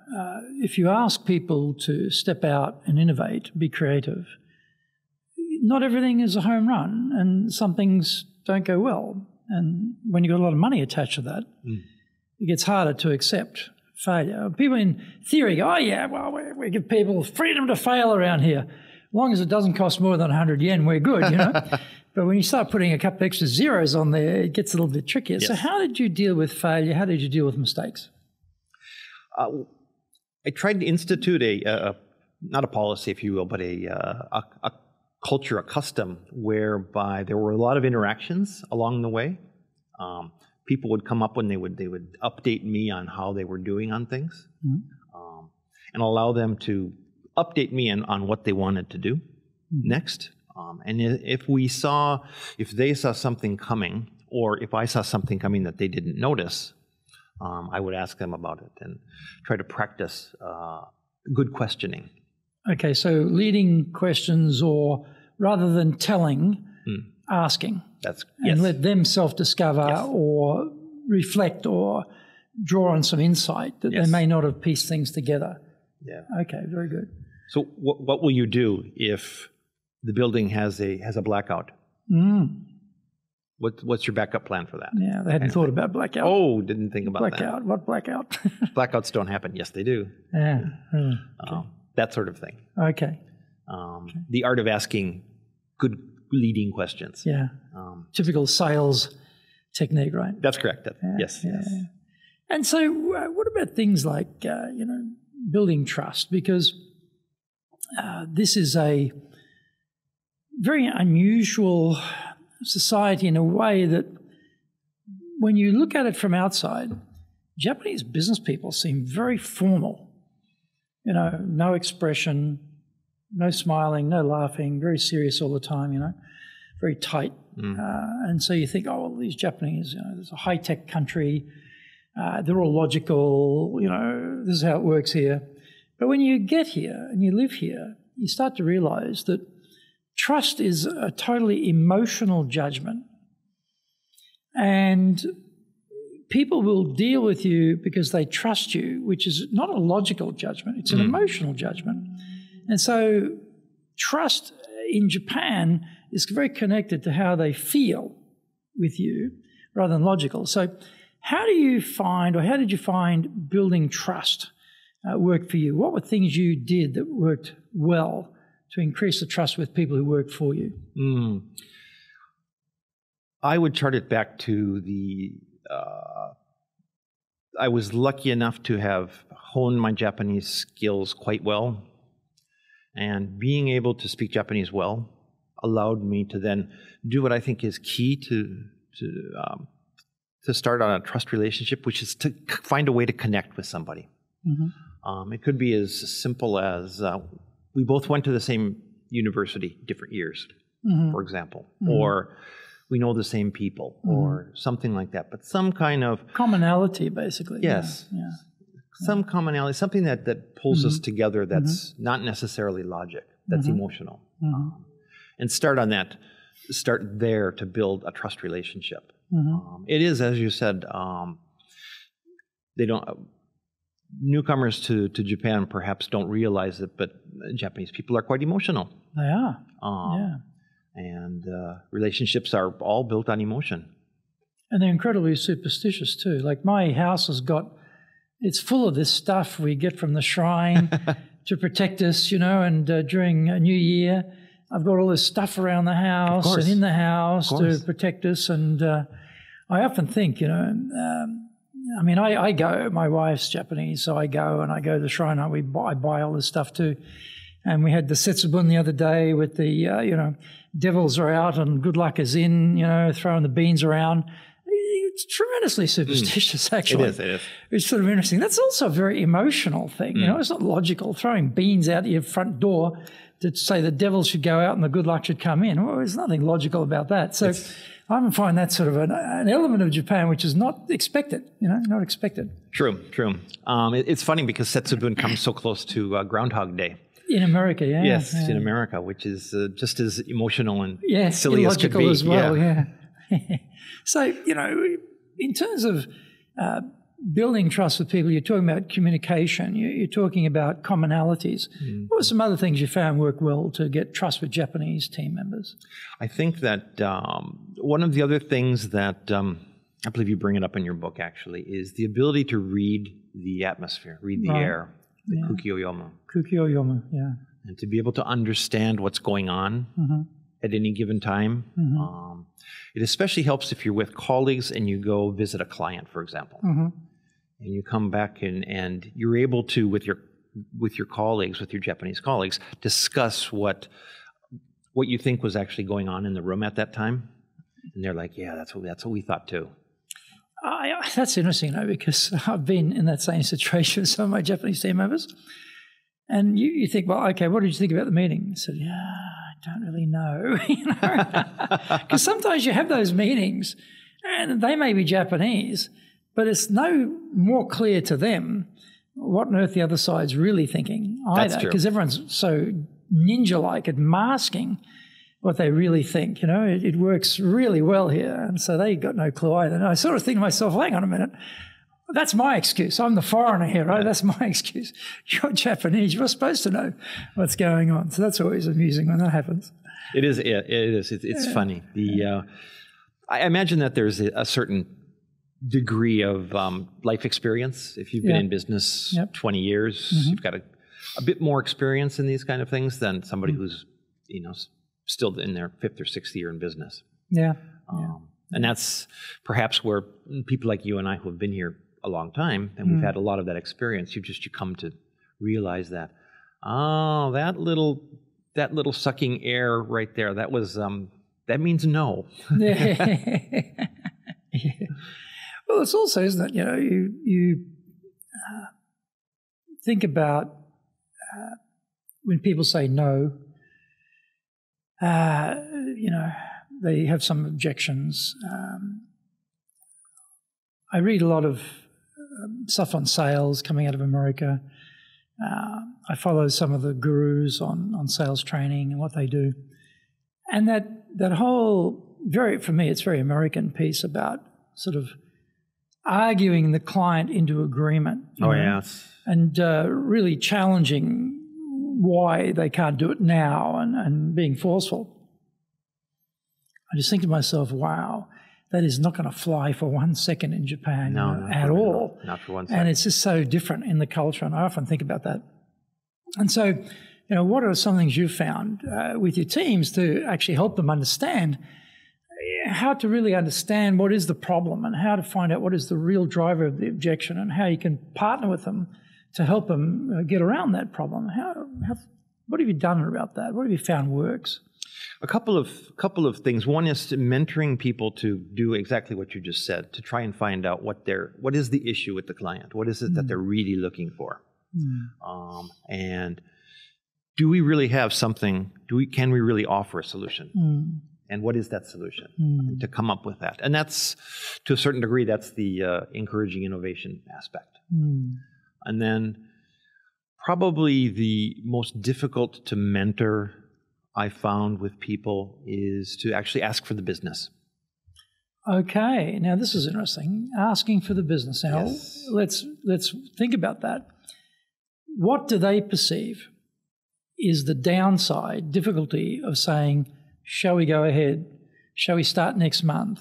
if you ask people to step out and innovate, be creative, not everything is a home run, and some things don't go well. And when you've got a lot of money attached to that, it gets harder to accept failure. People in theory go, oh yeah, well, we give people freedom to fail around here. As long as it doesn't cost more than 100 yen, we're good, you know. But when you start putting a couple extra zeros on there, it gets a little bit trickier. Yes. So how did you deal with failure? How did you deal with mistakes? I tried to institute not a policy, if you will, but a culture, a custom, whereby there were a lot of interactions along the way. People would come up when they would update me on how they were doing on things, and allow them to update me on what they wanted to do next. And if they saw something coming, or if I saw something coming that they didn't notice, I would ask them about it and try to practice good questioning. Okay, so leading questions, or rather than telling, asking. And let them self-discover or reflect or draw on some insight that they may not have pieced things together. Yeah. Okay, very good. So what will you do if the building has a blackout? What's your backup plan for that? Yeah, they hadn't thought about blackout. Oh, didn't think about blackout. that. What blackout? Blackouts don't happen. Yes, they do. Yeah. Okay. That sort of thing. Okay. The art of asking good leading questions. Yeah. Typical sales technique, right? That's correct. Yes. And so what about things like, building trust? Because this is a very unusual society in a way that when you look at it from outside, Japanese business people seem very formal. You know, no expression, no smiling, no laughing, very serious all the time, very tight. And so you think, oh, well, these Japanese, it's a high-tech country, they're all logical, this is how it works here. But when you get here and you live here, you start to realize that trust is a totally emotional judgment. And people will deal with you because they trust you, which is not a logical judgment, it's an emotional judgment. And so trust in Japan is very connected to how they feel with you rather than logical. So how did you find building trust work for you? What were things you did that worked well to increase the trust with people who worked for you? I would chart it back to I was lucky enough to have honed my Japanese skills quite well, and being able to speak Japanese well allowed me to then do what I think is key to start on a trust relationship, which is to find a way to connect with somebody. It could be as simple as we both went to the same university, different years, for example, or we know the same people, or something like that. But some kind of commonality, basically. Yes. Yeah. Some commonality, something that pulls us together that's not necessarily logic, that's emotional. And start there to build a trust relationship. It is, as you said, newcomers to Japan perhaps don't realize it, but Japanese people are quite emotional. They are. And relationships are all built on emotion. And they're incredibly superstitious too. Like my house it's full of this stuff we get from the shrine to protect us, and during a new year, I've got all this stuff around the house and in the house to protect us. And I often think, I go, my wife's Japanese, so I go to the shrine. I buy all this stuff too. And we had the setsubun the other day with the, devils are out and good luck is in, throwing the beans around. It's tremendously superstitious, actually. It is. It's sort of interesting. That's also a very emotional thing. It's not logical. Throwing beans out your front door to say the devil should go out and the good luck should come in. Well, there's nothing logical about that. So I often find that sort of an element of Japan which is not expected, not expected. True. It's funny because Setsubun comes so close to Groundhog Day. In America, yeah. Yes, in America, which is just as emotional and silly illogical as could be. As well, yeah. So, in terms of building trust with people, you're talking about communication, you're talking about commonalities. What are some other things you found work well to get trust with Japanese team members? I think that one of the other things that I believe you bring it up in your book, actually, is the ability to read the atmosphere, read the air, the kukyo-yomu. Kukyo-yomu, yeah. And to be able to understand what's going on at any given time. It especially helps if you're with colleagues and you go visit a client, for example. And you come back and you're able to, with your colleagues, with your Japanese colleagues, discuss what you think was actually going on in the room at that time. And they're like, yeah, that's what we thought too. That's interesting, because I've been in that same situation with some of my Japanese team members. And you think, well, okay, what did you think about the meeting? I said, yeah, I don't really know. Because sometimes you have those meetings and they may be Japanese, but it's no more clear to them what on earth the other side's really thinking either. Because everyone's so ninja-like at masking what they really think. It works really well here. And so they got no clue either. And I sort of think to myself, hang on a minute. That's my excuse. I'm the foreigner here, right? That's my excuse. You're Japanese. You're supposed to know what's going on. So that's always amusing when that happens. It is. It's funny. I imagine that there's a certain degree of life experience. If you've been in business 20 years, you've got a bit more experience in these kind of things than somebody who's, still in their 5th or 6th year in business. And that's perhaps where people like you and I who have been here a long time, and we've had a lot of that experience, you come to realize that, that little sucking air right there, that means no. Well, it's also, isn't it, you think about when people say no, they have some objections. I read a lot of stuff on sales coming out of America. I follow some of the gurus on sales training and what they do. And that whole, for me, it's very American piece about sort of arguing the client into agreement. Yes. And really challenging why they can't do it now and being forceful. I just think to myself, wow, that is not going to fly for 1 second in Japan at all. Not for 1 second. And it's just so different in the culture, and I often think about that. And so, what are some things you've found with your teams to actually help them understand how to really understand what is the problem and how to find out what is the real driver of the objection and how you can partner with them to help them get around that problem? What have you done about that? What have you found works? A couple of things. One is mentoring people to do exactly what you just said, to try and find out what is the issue with the client? What is it that they're really looking for? And do we really have something? Can we really offer a solution? And what is that solution? And to come up with that. And that's, to a certain degree, that's the encouraging innovation aspect. And then probably the most difficult to mentor I found with people is to actually ask for the business. Okay, now this is interesting. Asking for the business. Now, let's think about that. What do they perceive is the downside, difficulty of saying, Shall we go ahead? Shall we start next month?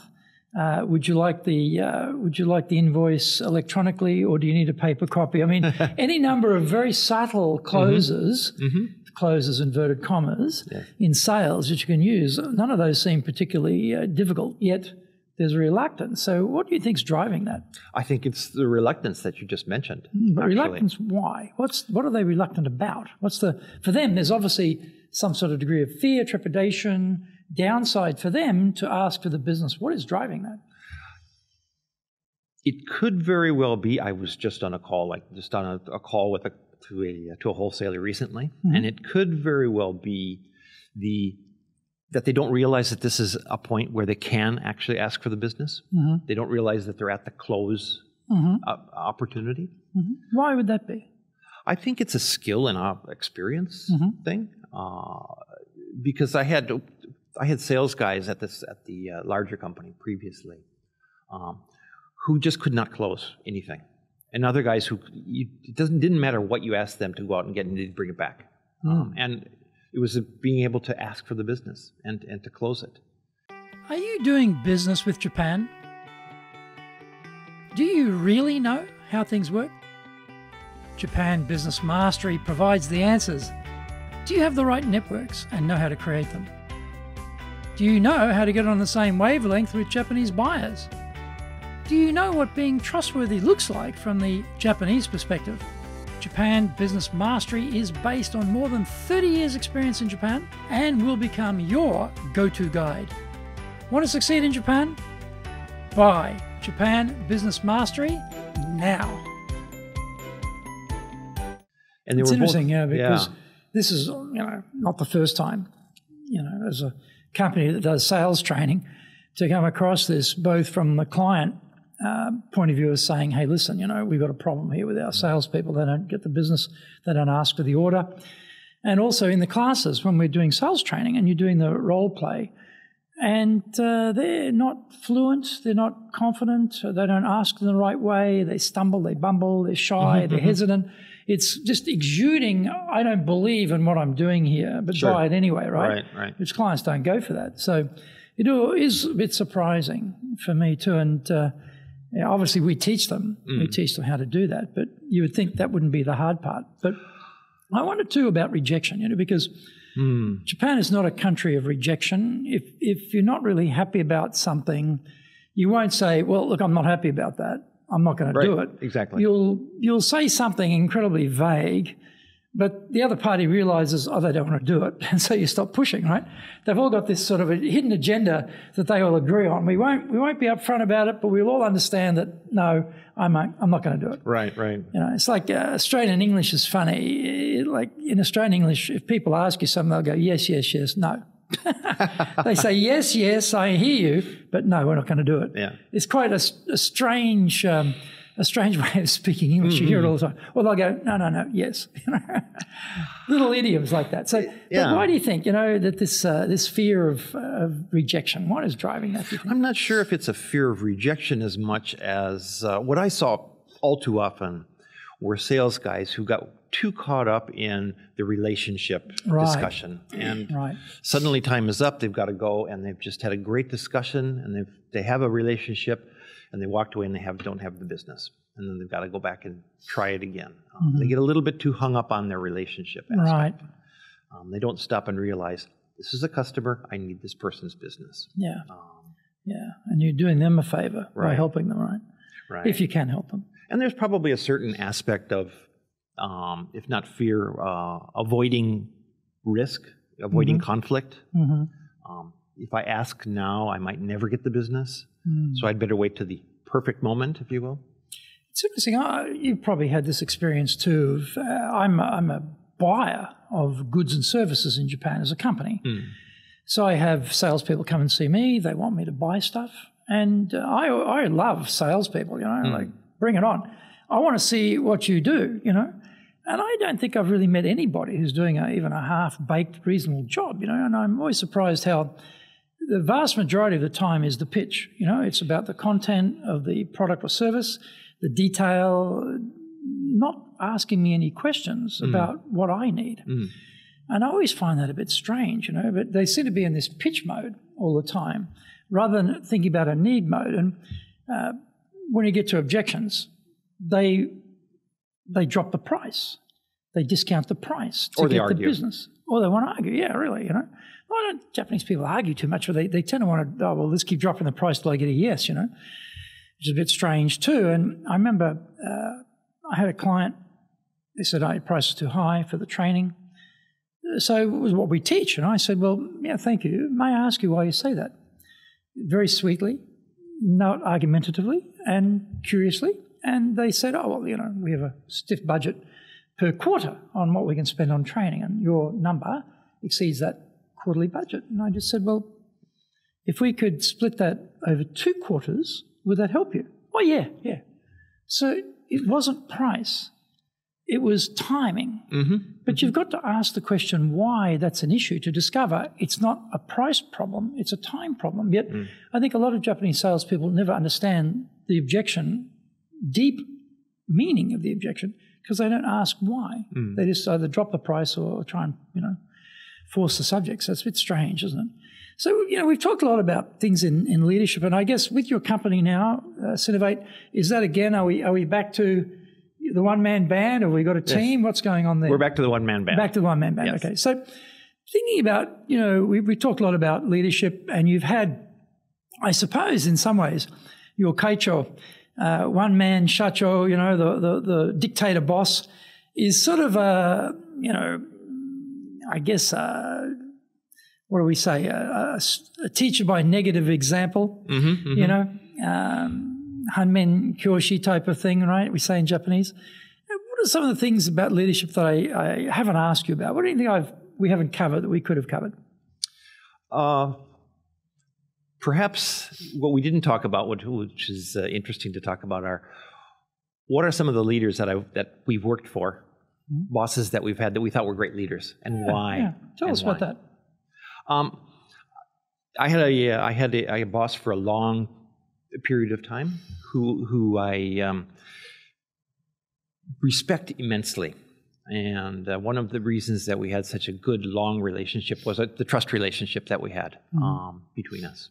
Would you like the invoice electronically, or do you need a paper copy? I mean, any number of very subtle closes, closes inverted commas, in sales that you can use. None of those seem particularly difficult, yet there's a reluctance. So what do you think's driving that? I think it's the reluctance that you just mentioned. But reluctance, why? What are they reluctant about? For them, there's obviously some sort of degree of fear, trepidation, downside for them to ask for the business. What is driving that? It could very well be, I was just on a call, to a wholesaler recently, and it could very well be that they don't realize that this is a point where they can actually ask for the business. They don't realize that they're at the close opportunity. Why would that be? I think it's a skill and experience thing. Because I had sales guys at the larger company previously who just could not close anything, and other guys who it didn't matter what you asked them to go out and get, and they'd bring it back. And it was being able to ask for the business and to close it. Are you doing business with Japan? Do you really know how things work? Japan Business Mastery provides the answers. Do you have the right networks and know how to create them? Do you know how to get on the same wavelength with Japanese buyers? Do you know what being trustworthy looks like from the Japanese perspective? Japan Business Mastery is based on more than 30 years' experience in Japan and will become your go-to guide. Want to succeed in Japan? Buy Japan Business Mastery now. And it's interesting, because this is, not the first time, as a company that does sales training, to come across this, both from the client point of view of saying, hey, listen, we've got a problem here with our salespeople. They don't get the business. They don't ask for the order. And also in the classes when we're doing sales training and you're doing the role play, and they're not fluent, they're not confident, they don't ask in the right way, they stumble, they bumble, they're shy, they're hesitant. It's just exuding, I don't believe in what I'm doing here, but buy it anyway, right? Right. Which clients don't go for that. So it is a bit surprising for me too. And obviously we teach them. We teach them how to do that. But you would think that wouldn't be the hard part. But I wonder too about rejection, because Japan is not a country of rejection. If you're not really happy about something, you won't say, well, look, I'm not happy about that. I'm not going to do it. Exactly. You'll say something incredibly vague, but the other party realizes, they don't want to do it, and so you stop pushing, right? They've all got this sort of a hidden agenda that they all agree on. We won't be upfront about it, but we'll all understand that, no, I'm not going to do it. Right. It's like Australian English is funny. Like in Australian English, if people ask you something, they'll go, yes, yes, yes, no. They say, yes, yes, I hear you, but no, we're not going to do it. Yeah. It's quite a strange way of speaking English. You hear it all the time. Or they'll go, no, yes. Little idioms like that. So but why do you think, that this fear of rejection, what is driving that, do you think? I'm not sure if it's a fear of rejection as much as what I saw all too often were sales guys who got too caught up in the relationship discussion, and suddenly time is up. They've got to go, and they've just had a great discussion, and they have a relationship, and they walked away and they don't have the business, and then they've got to go back and try it again. They get a little bit too hung up on their relationship aspect. They don't stop and realize, this is a customer. I need this person's business. And you're doing them a favor by helping them, right? If you can help them. And there's probably a certain aspect of, if not fear, avoiding risk, avoiding conflict. If I ask now, I might never get the business. So I'd better wait to the perfect moment, if you will. It's interesting. You've probably had this experience too. I'm a buyer of goods and services in Japan as a company. So I have salespeople come and see me. They want me to buy stuff. And I love salespeople, like, bring it on. I want to see what you do, And I don't think I've really met anybody who's doing even a half-baked, reasonable job, And I'm always surprised how the vast majority of the time is the pitch. It's about the content of the product or service, the detail, not asking me any questions about what I need. And I always find that a bit strange, but they seem to be in this pitch mode all the time rather than thinking about a need mode. And when you get to objections, they drop the price. They discount the price to get the business. Or they want to argue. Yeah, really, Why don't Japanese people argue too much? Or they tend to want to, let's keep dropping the price till I get a yes, which is a bit strange too. And I remember I had a client, they said, your price is too high for the training. So it was what we teach. And I said, well, yeah, thank you. May I ask you why you say that? Very sweetly, not argumentatively, and curiously. And they said, we have a stiff budget per quarter on what we can spend on training, and your number exceeds that quarterly budget. And I just said, well, if we could split that over 2 quarters, would that help you? Oh, yeah. So it wasn't price. It was timing. Mm-hmm. But you've got to ask the question why that's an issue to discover it's not a price problem, it's a time problem. Yet I think a lot of Japanese salespeople never understand the objection, deep meaning of the objection, because they don't ask why. They just either drop the price or try and, force the subject. So it's a bit strange, isn't it? So, we've talked a lot about things in leadership, and I guess with your company now, Synnovate, is that again, are we back to the one-man band, or have we got a team? Yes. What's going on there? We're back to the one-man band. Back to the one-man band, yes. Okay. So thinking about, we talked a lot about leadership, and you've had, I suppose, in some ways, your kaicho, one-man shacho, the dictator boss, is sort of a, I guess, what do we say, a teacher by negative example, Hanmen Kyoshi type of thing, right? We say in Japanese. What are some of the things about leadership that I haven't asked you about? What do you think we haven't covered that we could have covered? Perhaps what we didn't talk about, which is interesting to talk about, are what are some of the leaders that we've worked for, bosses that we've had that we thought were great leaders, and why? Yeah. Tell us about that. I had a boss for a long period of time who I respect immensely. And one of the reasons that we had such a good, long relationship was the trust relationship that we had between us.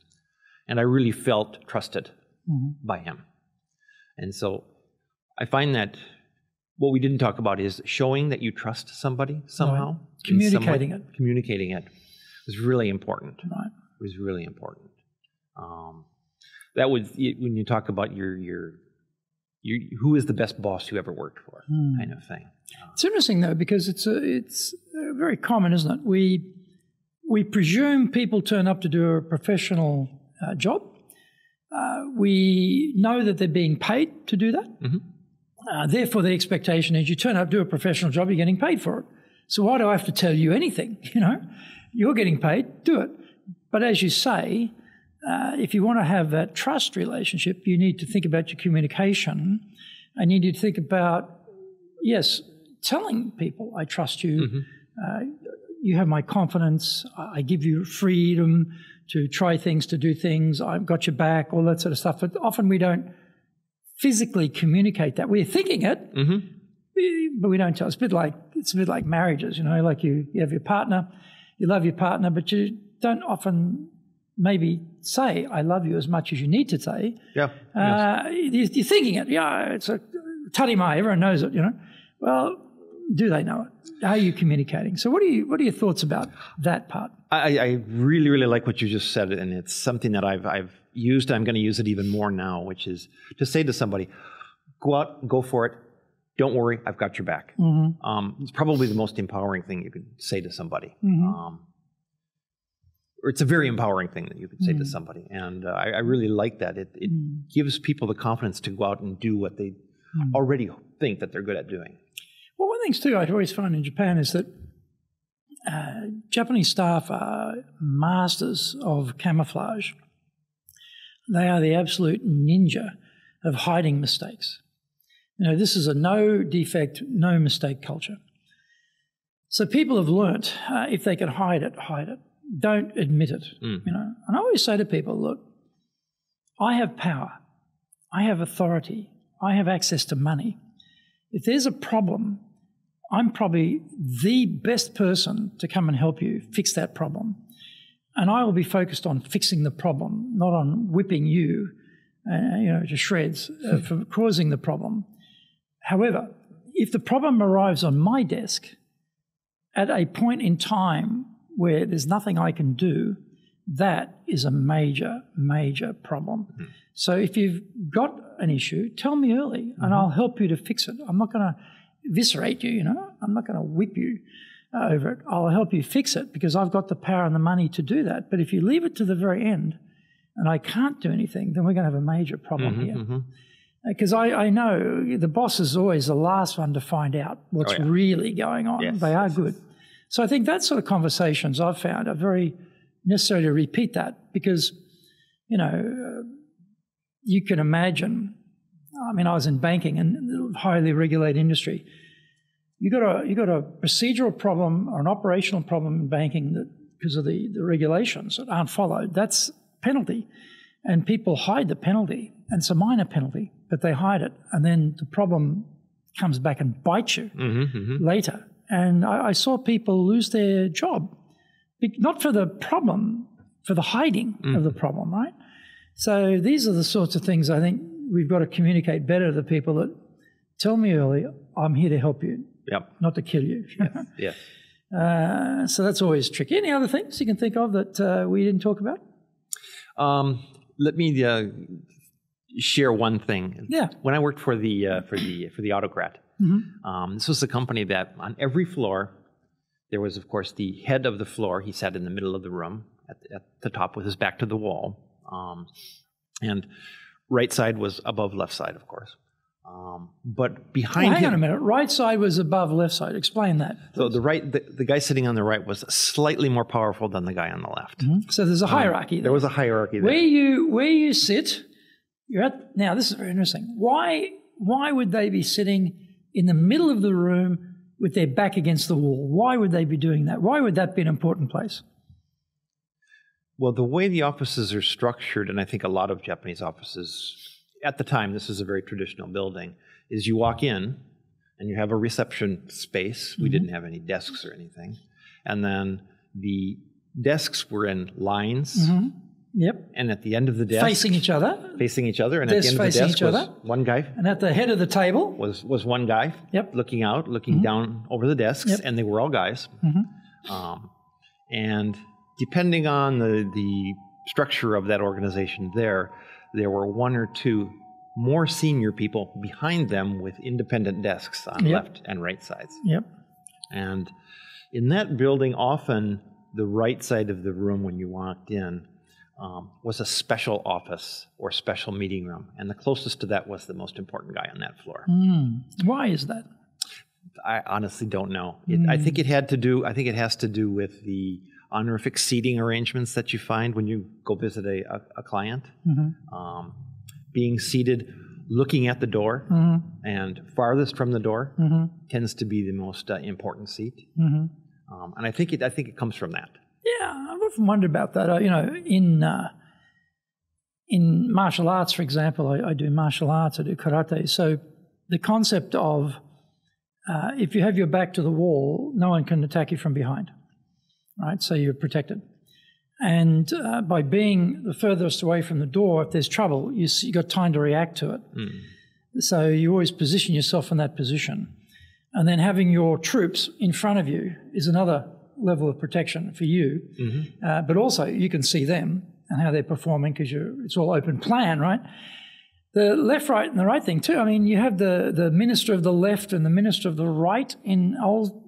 And I really felt trusted by him. And so I find that what we didn't talk about is showing that you trust somebody somehow. Right. Communicating it. Communicating it was really important. Right. It was really important. That would, when you talk about your who is the best boss you ever worked for, kind of thing. It's interesting though, because it's very common, isn't it? We presume people turn up to do a professional job. We know that they're being paid to do that. Therefore, the expectation is you turn up, do a professional job, you're getting paid for it. So why do I have to tell you anything? You're getting paid, do it. But as you say, if you want to have that trust relationship, you need to think about your communication, and you need to think about, yes, telling people, I trust you, you have my confidence, I give you freedom to try things, to do things, I've got your back, all that sort of stuff. But often we don't physically communicate that. We're thinking it, but we don't tell. It's a bit like marriages, like you have your partner, you love your partner, but you don't often maybe say, I love you as much as you need to say. Yeah. You're thinking it. Yeah, it's a tarimai, everyone knows it, Well, do they know it? How are you communicating? So what are your thoughts about that part? I really, really like what you just said, and it's something that I've used. I'm going to use it even more now, which is to say to somebody, go out, go for it. Don't worry, I've got your back. It's probably the most empowering thing you could say to somebody. Or it's a very empowering thing that you could say to somebody. And I really like that. It gives people the confidence to go out and do what they already think that they're good at doing. Well, one of the things, too, I've always found in Japan is that Japanese staff are masters of camouflage. They are the absolute ninja of hiding mistakes. This is a no defect, no mistake culture. So people have learnt if they can hide it, hide it. Don't admit it, And I always say to people, look, I have power. I have authority. I have access to money. If there's a problem, I'm probably the best person to come and help you fix that problem. And I will be focused on fixing the problem, not on whipping you, to shreds for causing the problem. However, if the problem arrives on my desk at a point in time where there's nothing I can do, that is a major, major problem. Mm-hmm. So if you've got an issue, tell me early and I'll help you to fix it. I'm not going to eviscerate you, I'm not going to whip you over it. I'll help you fix it because I've got the power and the money to do that. But if you leave it to the very end and I can't do anything, then we're going to have a major problem here. Because I know the boss is always the last one to find out what's really going on. Yes, they are good. So I think that sort of conversations I've found are very necessary to repeat that because, you can imagine, I was in banking and highly regulated industry. You got a procedural problem or an operational problem in banking that because of the regulations that aren't followed. That's penalty, and people hide the penalty, and it's a minor penalty, but they hide it, and then the problem comes back and bites you later. And I saw people lose their job, not for the problem, for the hiding of the problem, right? So these are the sorts of things I think we've got to communicate better to the people that tell me early, I'm here to help you, not to kill you. Yes. So that's always tricky. Any other things you can think of that we didn't talk about? Let me share one thing. Yeah. When I worked for the Autocrat, this was a company that on every floor there was, of course, the head of the floor. He sat in the middle of the room at the top with his back to the wall. And right side was above left side, of course. But behind him... Hang on a minute. Right side was above left side. Explain that. So the guy sitting on the right was slightly more powerful than the guy on the left. So there's a hierarchy there. There was a hierarchy there. Where you sit, now this is very interesting. Why would they be sitting in the middle of the room with their back against the wall? Why would they be doing that? Why would that be an important place? Well, the way the offices are structured, and I think a lot of Japanese offices, at the time, this is a very traditional building, is you walk in and you have a reception space. We didn't have any desks or anything. And then the desks were in lines. Yep. And at the end of the desk... Facing each other. And at the end of the desk was one guy. And at the head of the table... Was one guy. Yep. Looking out, looking down over the desks. Yep. And they were all guys. And depending on the structure of that organization there were one or two more senior people behind them with independent desks on left and right sides. Yep. And in that building, often the right side of the room when you walked in was a special office or special meeting room. And the closest to that was the most important guy on that floor. Why is that? I honestly don't know. I think it has to do with the honorific seating arrangements that you find when you go visit a client. Being seated, looking at the door, and farthest from the door tends to be the most important seat. And I think it comes from that. Yeah, I've often wondered about that. In martial arts, for example, I do martial arts, I do karate. So the concept of if you have your back to the wall, no one can attack you from behind. Right, so you're protected. And by being the furthest away from the door, if there's trouble, you've got time to react to it. So you always position yourself in that position. And then having your troops in front of you is another level of protection for you. But also you can see them and how they're performing because it's all open plan, right? The left, right, and the right thing too. I mean, you have the minister of the left and the minister of the right in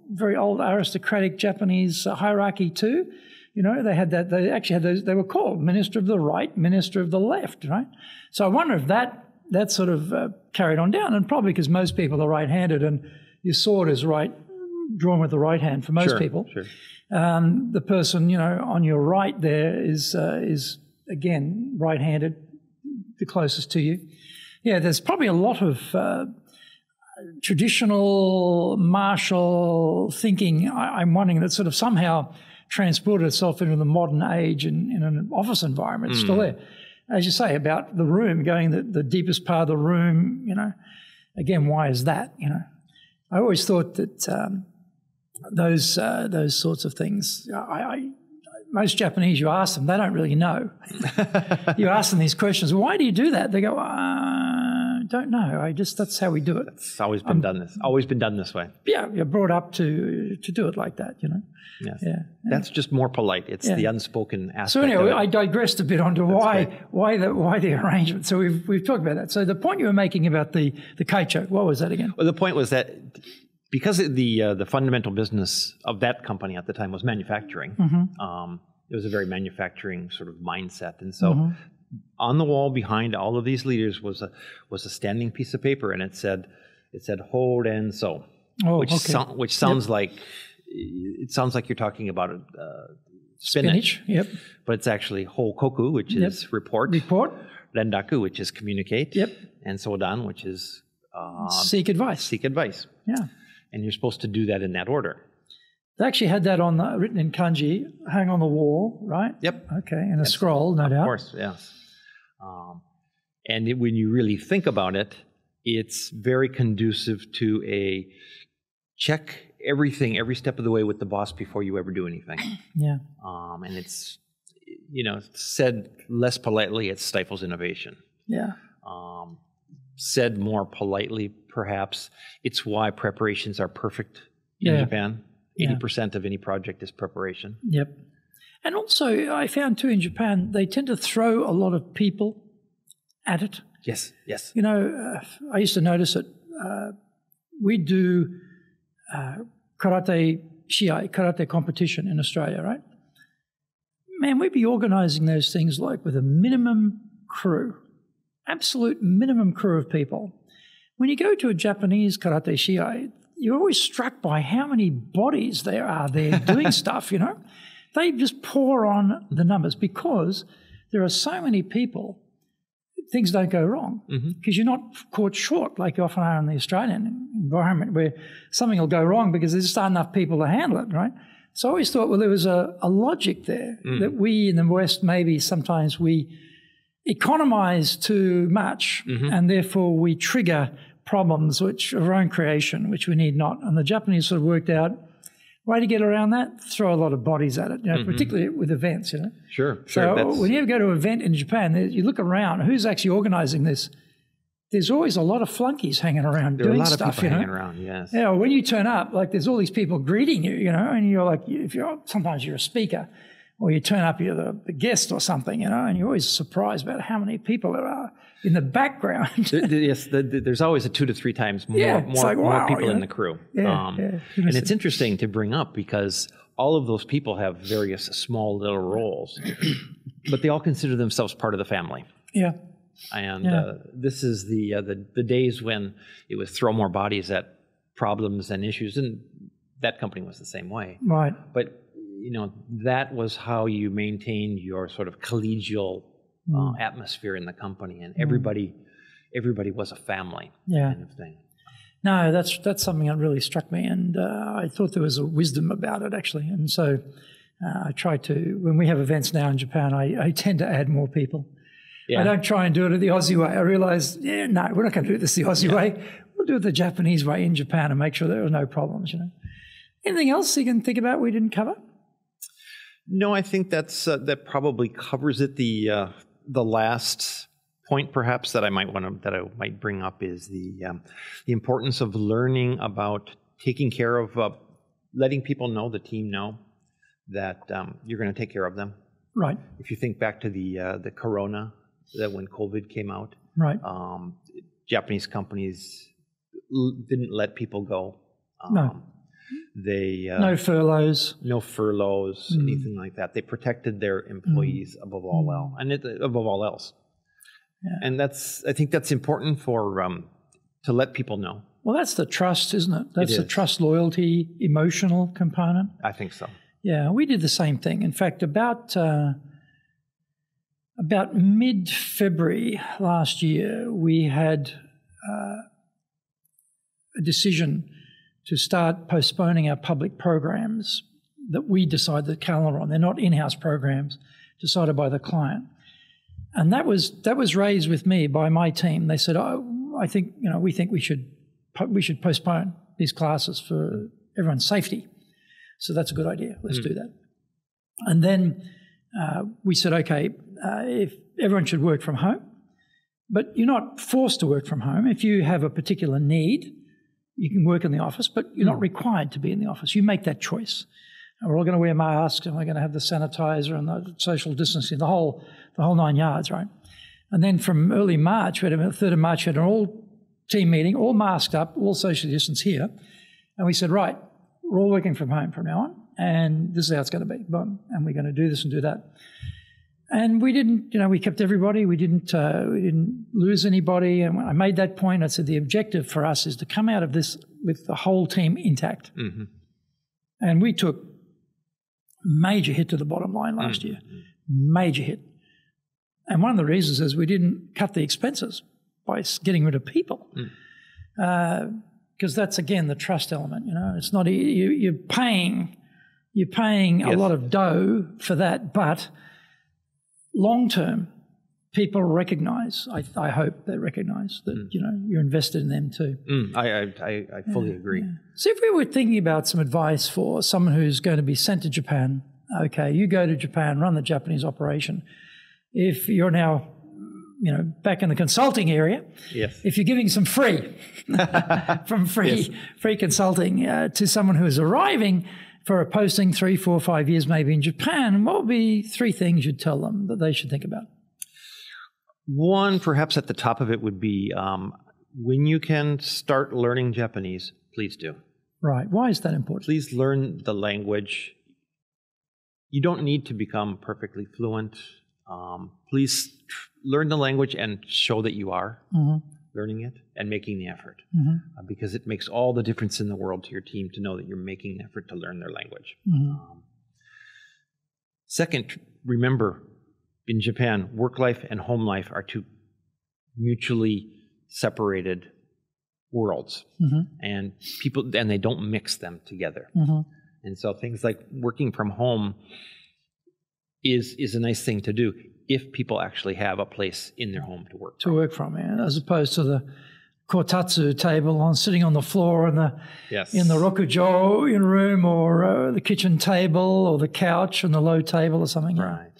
very old aristocratic Japanese hierarchy too. They had that. They actually had those. They were called minister of the right, minister of the left, right? So I wonder if that sort of carried on down, and probably because most people are right-handed, and your sword is drawn with the right hand for most people. Sure. The person on your right there is again right-handed, the closest to you. Yeah, there's probably a lot of traditional martial thinking, I'm wondering, that sort of somehow transported itself into the modern age in an office environment. It's still there. As you say, about the room, going the deepest part of the room, again, why is that, I always thought that those sorts of things, most Japanese, you ask them, they don't really know. You ask them these questions, why do you do that? They go, don't know. That's how we do it. It's always been done this. Always been done this way. Yeah, you're brought up to do it like that, you know. Yes. Yeah. That's just more polite. It's the unspoken aspect. So anyway, of it. I digressed a bit onto why the arrangement. So we've talked about that. So the point you were making about the kaicho, what was that again? Well, the point was that because the fundamental business of that company at the time was manufacturing, it was a very manufacturing sort of mindset, and so on the wall behind all of these leaders was a standing piece of paper, and it said "hold and so," which sounds like you're talking about spinach. Yep. But it's actually hokoku, which is report, rendaku, which is communicate, and sodan, which is seek advice. Seek advice. Yeah. And you're supposed to do that in that order. They actually had that written in kanji, hang on the wall, right? Yep. Okay, and a scroll, no doubt. Of course, yes. And when you really think about it, it's very conducive to a check everything, every step of the way with the boss before you ever do anything. Yeah. And it's, said less politely, it stifles innovation. Yeah. Said more politely, perhaps, it's why preparations are perfect in Japan. 80% of any project is preparation. Yep. And also, I found too in Japan, they tend to throw a lot of people at it. Yes, yes. I used to notice it. We do karate competition in Australia, right? Man, we'd be organising those things like with a minimum crew, absolute minimum crew of people. When you go to a Japanese karate shiai, you're always struck by how many bodies there are there doing stuff, They just pour on the numbers because there are so many people, things don't go wrong because you're not caught short like you often are in the Australian environment where something will go wrong because there just aren't enough people to handle it, right? So I always thought, well, there was a logic there that we in the West maybe sometimes we economize too much and therefore we trigger problems which are our own creation, which we need not. And the Japanese sort of worked out a way to get around that, throw a lot of bodies at it, particularly with events, Sure. So when you ever go to an event in Japan, you look around, who's actually organising this? There's always a lot of flunkies hanging around doing stuff, There are a lot of people hanging around, yes. Yeah, when you turn up, like there's all these people greeting you, and you're like, sometimes you're a speaker, or you turn up, you're the guest or something, and you're always surprised about how many people there are in the background. Yes, there's always a 2 to 3 times more people in the crew. And it's interesting to bring up because all of those people have various small little roles, but they all consider themselves part of the family. Yeah. And this is the days when it was throw more bodies at problems and issues, and that company was the same way. Right. But that was how you maintained your sort of collegial atmosphere in the company, and everybody was a family kind of thing. No, that's something that really struck me, and I thought there was a wisdom about it actually. And so I try to, when we have events now in Japan, I tend to add more people. Yeah. I don't try and do it the Aussie way. I realise, we're not going to do this the Aussie way. We'll do it the Japanese way in Japan and make sure there are no problems. Anything else you can think about we didn't cover? No, I think that probably covers it. The last point, perhaps, that I might bring up is the importance of learning about taking care of, letting people know, the team know that you're going to take care of them. Right. If you think back to the corona, that when COVID came out, right, Japanese companies didn't let people go. No. They no furloughs, anything like that. They protected their employees above all else. Yeah. And I think that's important for to let people know. Well, that's the trust, isn't it? That's the trust, loyalty, emotional component. I think so. Yeah, we did the same thing. In fact, about mid-February last year, we had a decision to start postponing our public programs that we decide the calendar on. They're not in-house programs decided by the client. And that was raised with me by my team. They said, I think, we think we should postpone these classes for everyone's safety. So that's a good idea. Let's do that. And then we said, okay, if everyone should work from home, but you're not forced to work from home. If you have a particular need, you can work in the office, but you're not required to be in the office. You make that choice. And we're all going to wear masks, and we're going to have the sanitizer and the social distancing, the whole 9 yards, right? And then from early March, we had the 3rd of March, we had an all-team meeting, all masked up, all social distance here. And we said, right, we're all working from home from now on, and this is how it's going to be. Boom. And we're going to do this and do that. And we didn't, we kept everybody. We didn't lose anybody. And when I made that point, I said the objective for us is to come out of this with the whole team intact. Mm-hmm. And we took major hit to the bottom line last year, major hit. And one of the reasons is we didn't cut the expenses by getting rid of people, because that's again the trust element. It's not you're paying a lot of dough for that, but long term, people recognise. I hope they recognise that you're invested in them too. I fully agree. Yeah. So if we were thinking about some advice for someone who's going to be sent to Japan, okay, you go to Japan, run the Japanese operation. If you're now, back in the consulting area, if you're giving some free consulting to someone who is arriving for a posting 3, 4, 5 years maybe in Japan, what would be 3 things you'd tell them that they should think about? One, perhaps at the top of it, would be when you can start learning Japanese, please do. Right. Why is that important? Please learn the language. You don't need to become perfectly fluent. Please learn the language and show that you are learning it and making the effort, because it makes all the difference in the world to your team to know that you're making the effort to learn their language. Second, remember, in Japan, work life and home life are 2 mutually separated worlds, and they don't mix them together. And so things like working from home is a nice thing to do if people actually have a place in their home to work from, as opposed to the kotatsu table sitting on the floor in the rokujo room, or the kitchen table, or the couch and the low table or something. Right.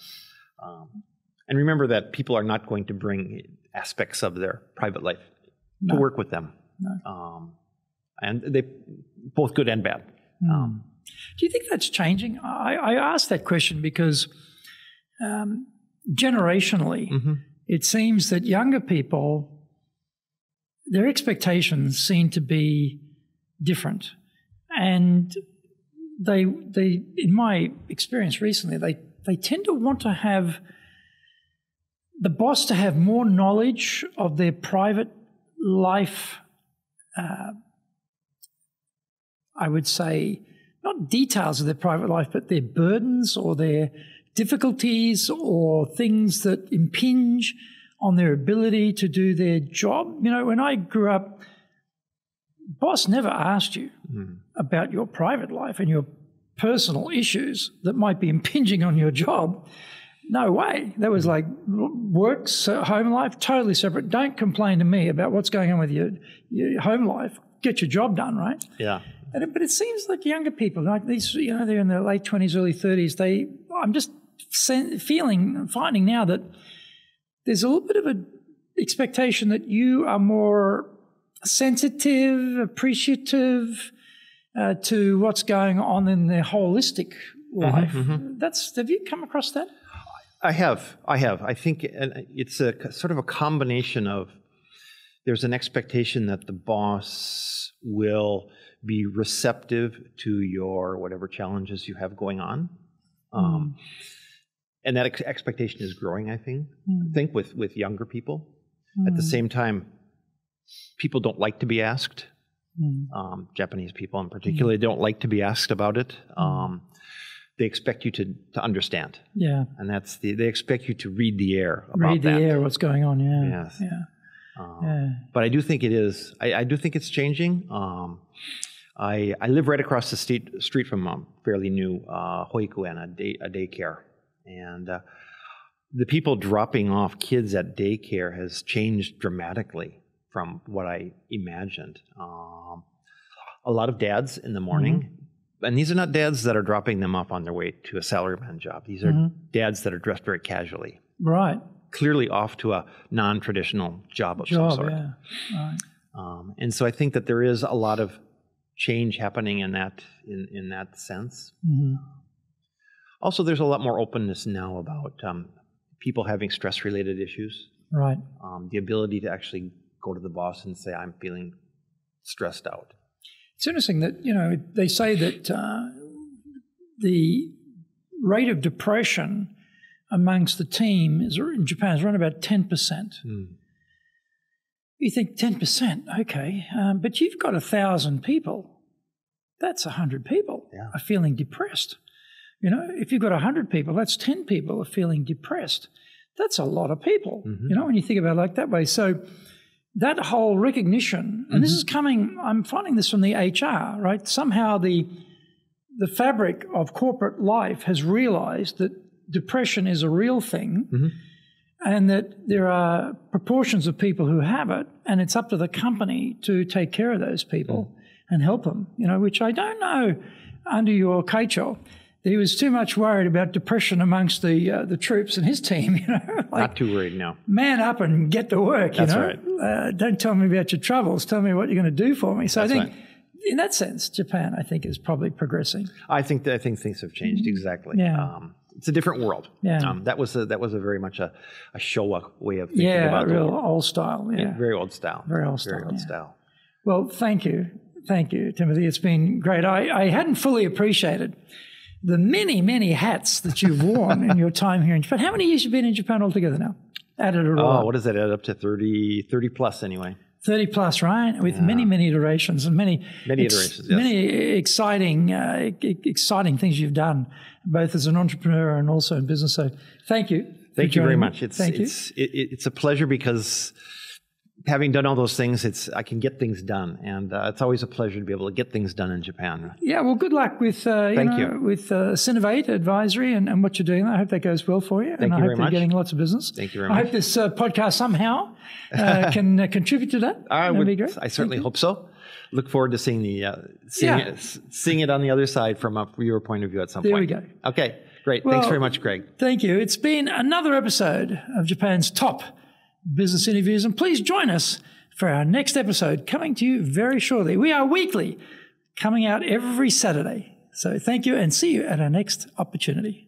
And remember that people are not going to bring aspects of their private life to work with them. No. And they both good and bad. Do you think that's changing? I asked that question because generationally, it seems that younger people, their expectations seem to be different. And they in my experience recently, they tend to want to have the boss to have more knowledge of their private life, I would say, not details of their private life, but their burdens or their difficulties or things that impinge on their ability to do their job. When I grew up, boss never asked you about your private life and your personal issues that might be impinging on your job. No way. That was like work, home life, totally separate. Don't complain to me about what's going on with your home life. Get your job done, right? Yeah. But it seems like younger people, like these, they're in their late 20s, early 30s. I'm just finding now that there's a little bit of an expectation that you are more sensitive, appreciative to what's going on in their holistic life. Have you come across that? I have. I think it's a sort of a combination of, there's an expectation that the boss will be receptive to your whatever challenges you have going on. And that expectation is growing, I think with younger people. At the same time, people don't like to be asked. Japanese people in particular, they don't like to be asked about it. They expect you to understand. Yeah. And they expect you to read the air about that. Read the air, what's going on, Yes. But I do think it is. I do think it's changing. I live right across the street from a fairly new hoikuen, a daycare. And the people dropping off kids at daycare has changed dramatically from what I imagined. a lot of dads in the morning. And these are not dads that are dropping them off on their way to a salaryman job. These are dads that are dressed very casually. Right. Clearly off to a non-traditional job of some sort. Yeah. Right. And so I think that there is a lot of change happening in that sense. Also, there's a lot more openness now about people having stress-related issues. Right. The ability to actually go to the boss and say, I'm feeling stressed out. It's interesting that, they say that the rate of depression amongst the team in Japan is around about 10%. You think 10%, okay, but you've got 1,000 people. That's 100 people are feeling depressed. If you've got 100 people, that's 10 people are feeling depressed. That's a lot of people, when you think about it like that way. So that whole recognition, and this is coming, I'm finding this from the HR, right? Somehow the fabric of corporate life has realized that depression is a real thing and that there are proportions of people who have it, and it's up to the company to take care of those people and help them, which I don't know under your Keicho. He was too much worried about depression amongst the troops and his team, Not too worried, no. Man up and get to work, That's right. Don't tell me about your troubles. Tell me what you're going to do for me. So I think in that sense, Japan, I think, is probably progressing. I think things have changed, exactly. Yeah. It's a different world. Yeah. That was a very much a Showa way of thinking about the real world. old style. Yeah. Very old style. Very old style. Well, thank you. Thank you, Timothy. It's been great. I hadn't fully appreciated the many, many hats that you've worn in your time here in Japan. How many years have you been in Japan altogether now? Added it all. Oh, what does that add up to? 30 plus anyway. 30 plus, right? With many, many iterations and many iterations, many exciting things you've done, both as an entrepreneur and also in business. So thank you. Thank you very much. It's a pleasure because having done all those things, I can get things done, and it's always a pleasure to be able to get things done in Japan. Yeah, well, good luck with with Synnovate Advisory and what you're doing. I hope that goes well for you. Thank you very much. I hope you're getting lots of business. Thank you very much. I hope this podcast somehow can contribute to that. That'd be great. I certainly hope so. Look forward to seeing seeing it on the other side from a viewer point of view at some point. There we go. Okay, great. Well, thanks very much, Greg. Thank you. It's been another episode of Japan's Top Business Interviews, and please join us for our next episode coming to you very shortly. We are weekly, coming out every Saturday. So thank you and see you at our next opportunity.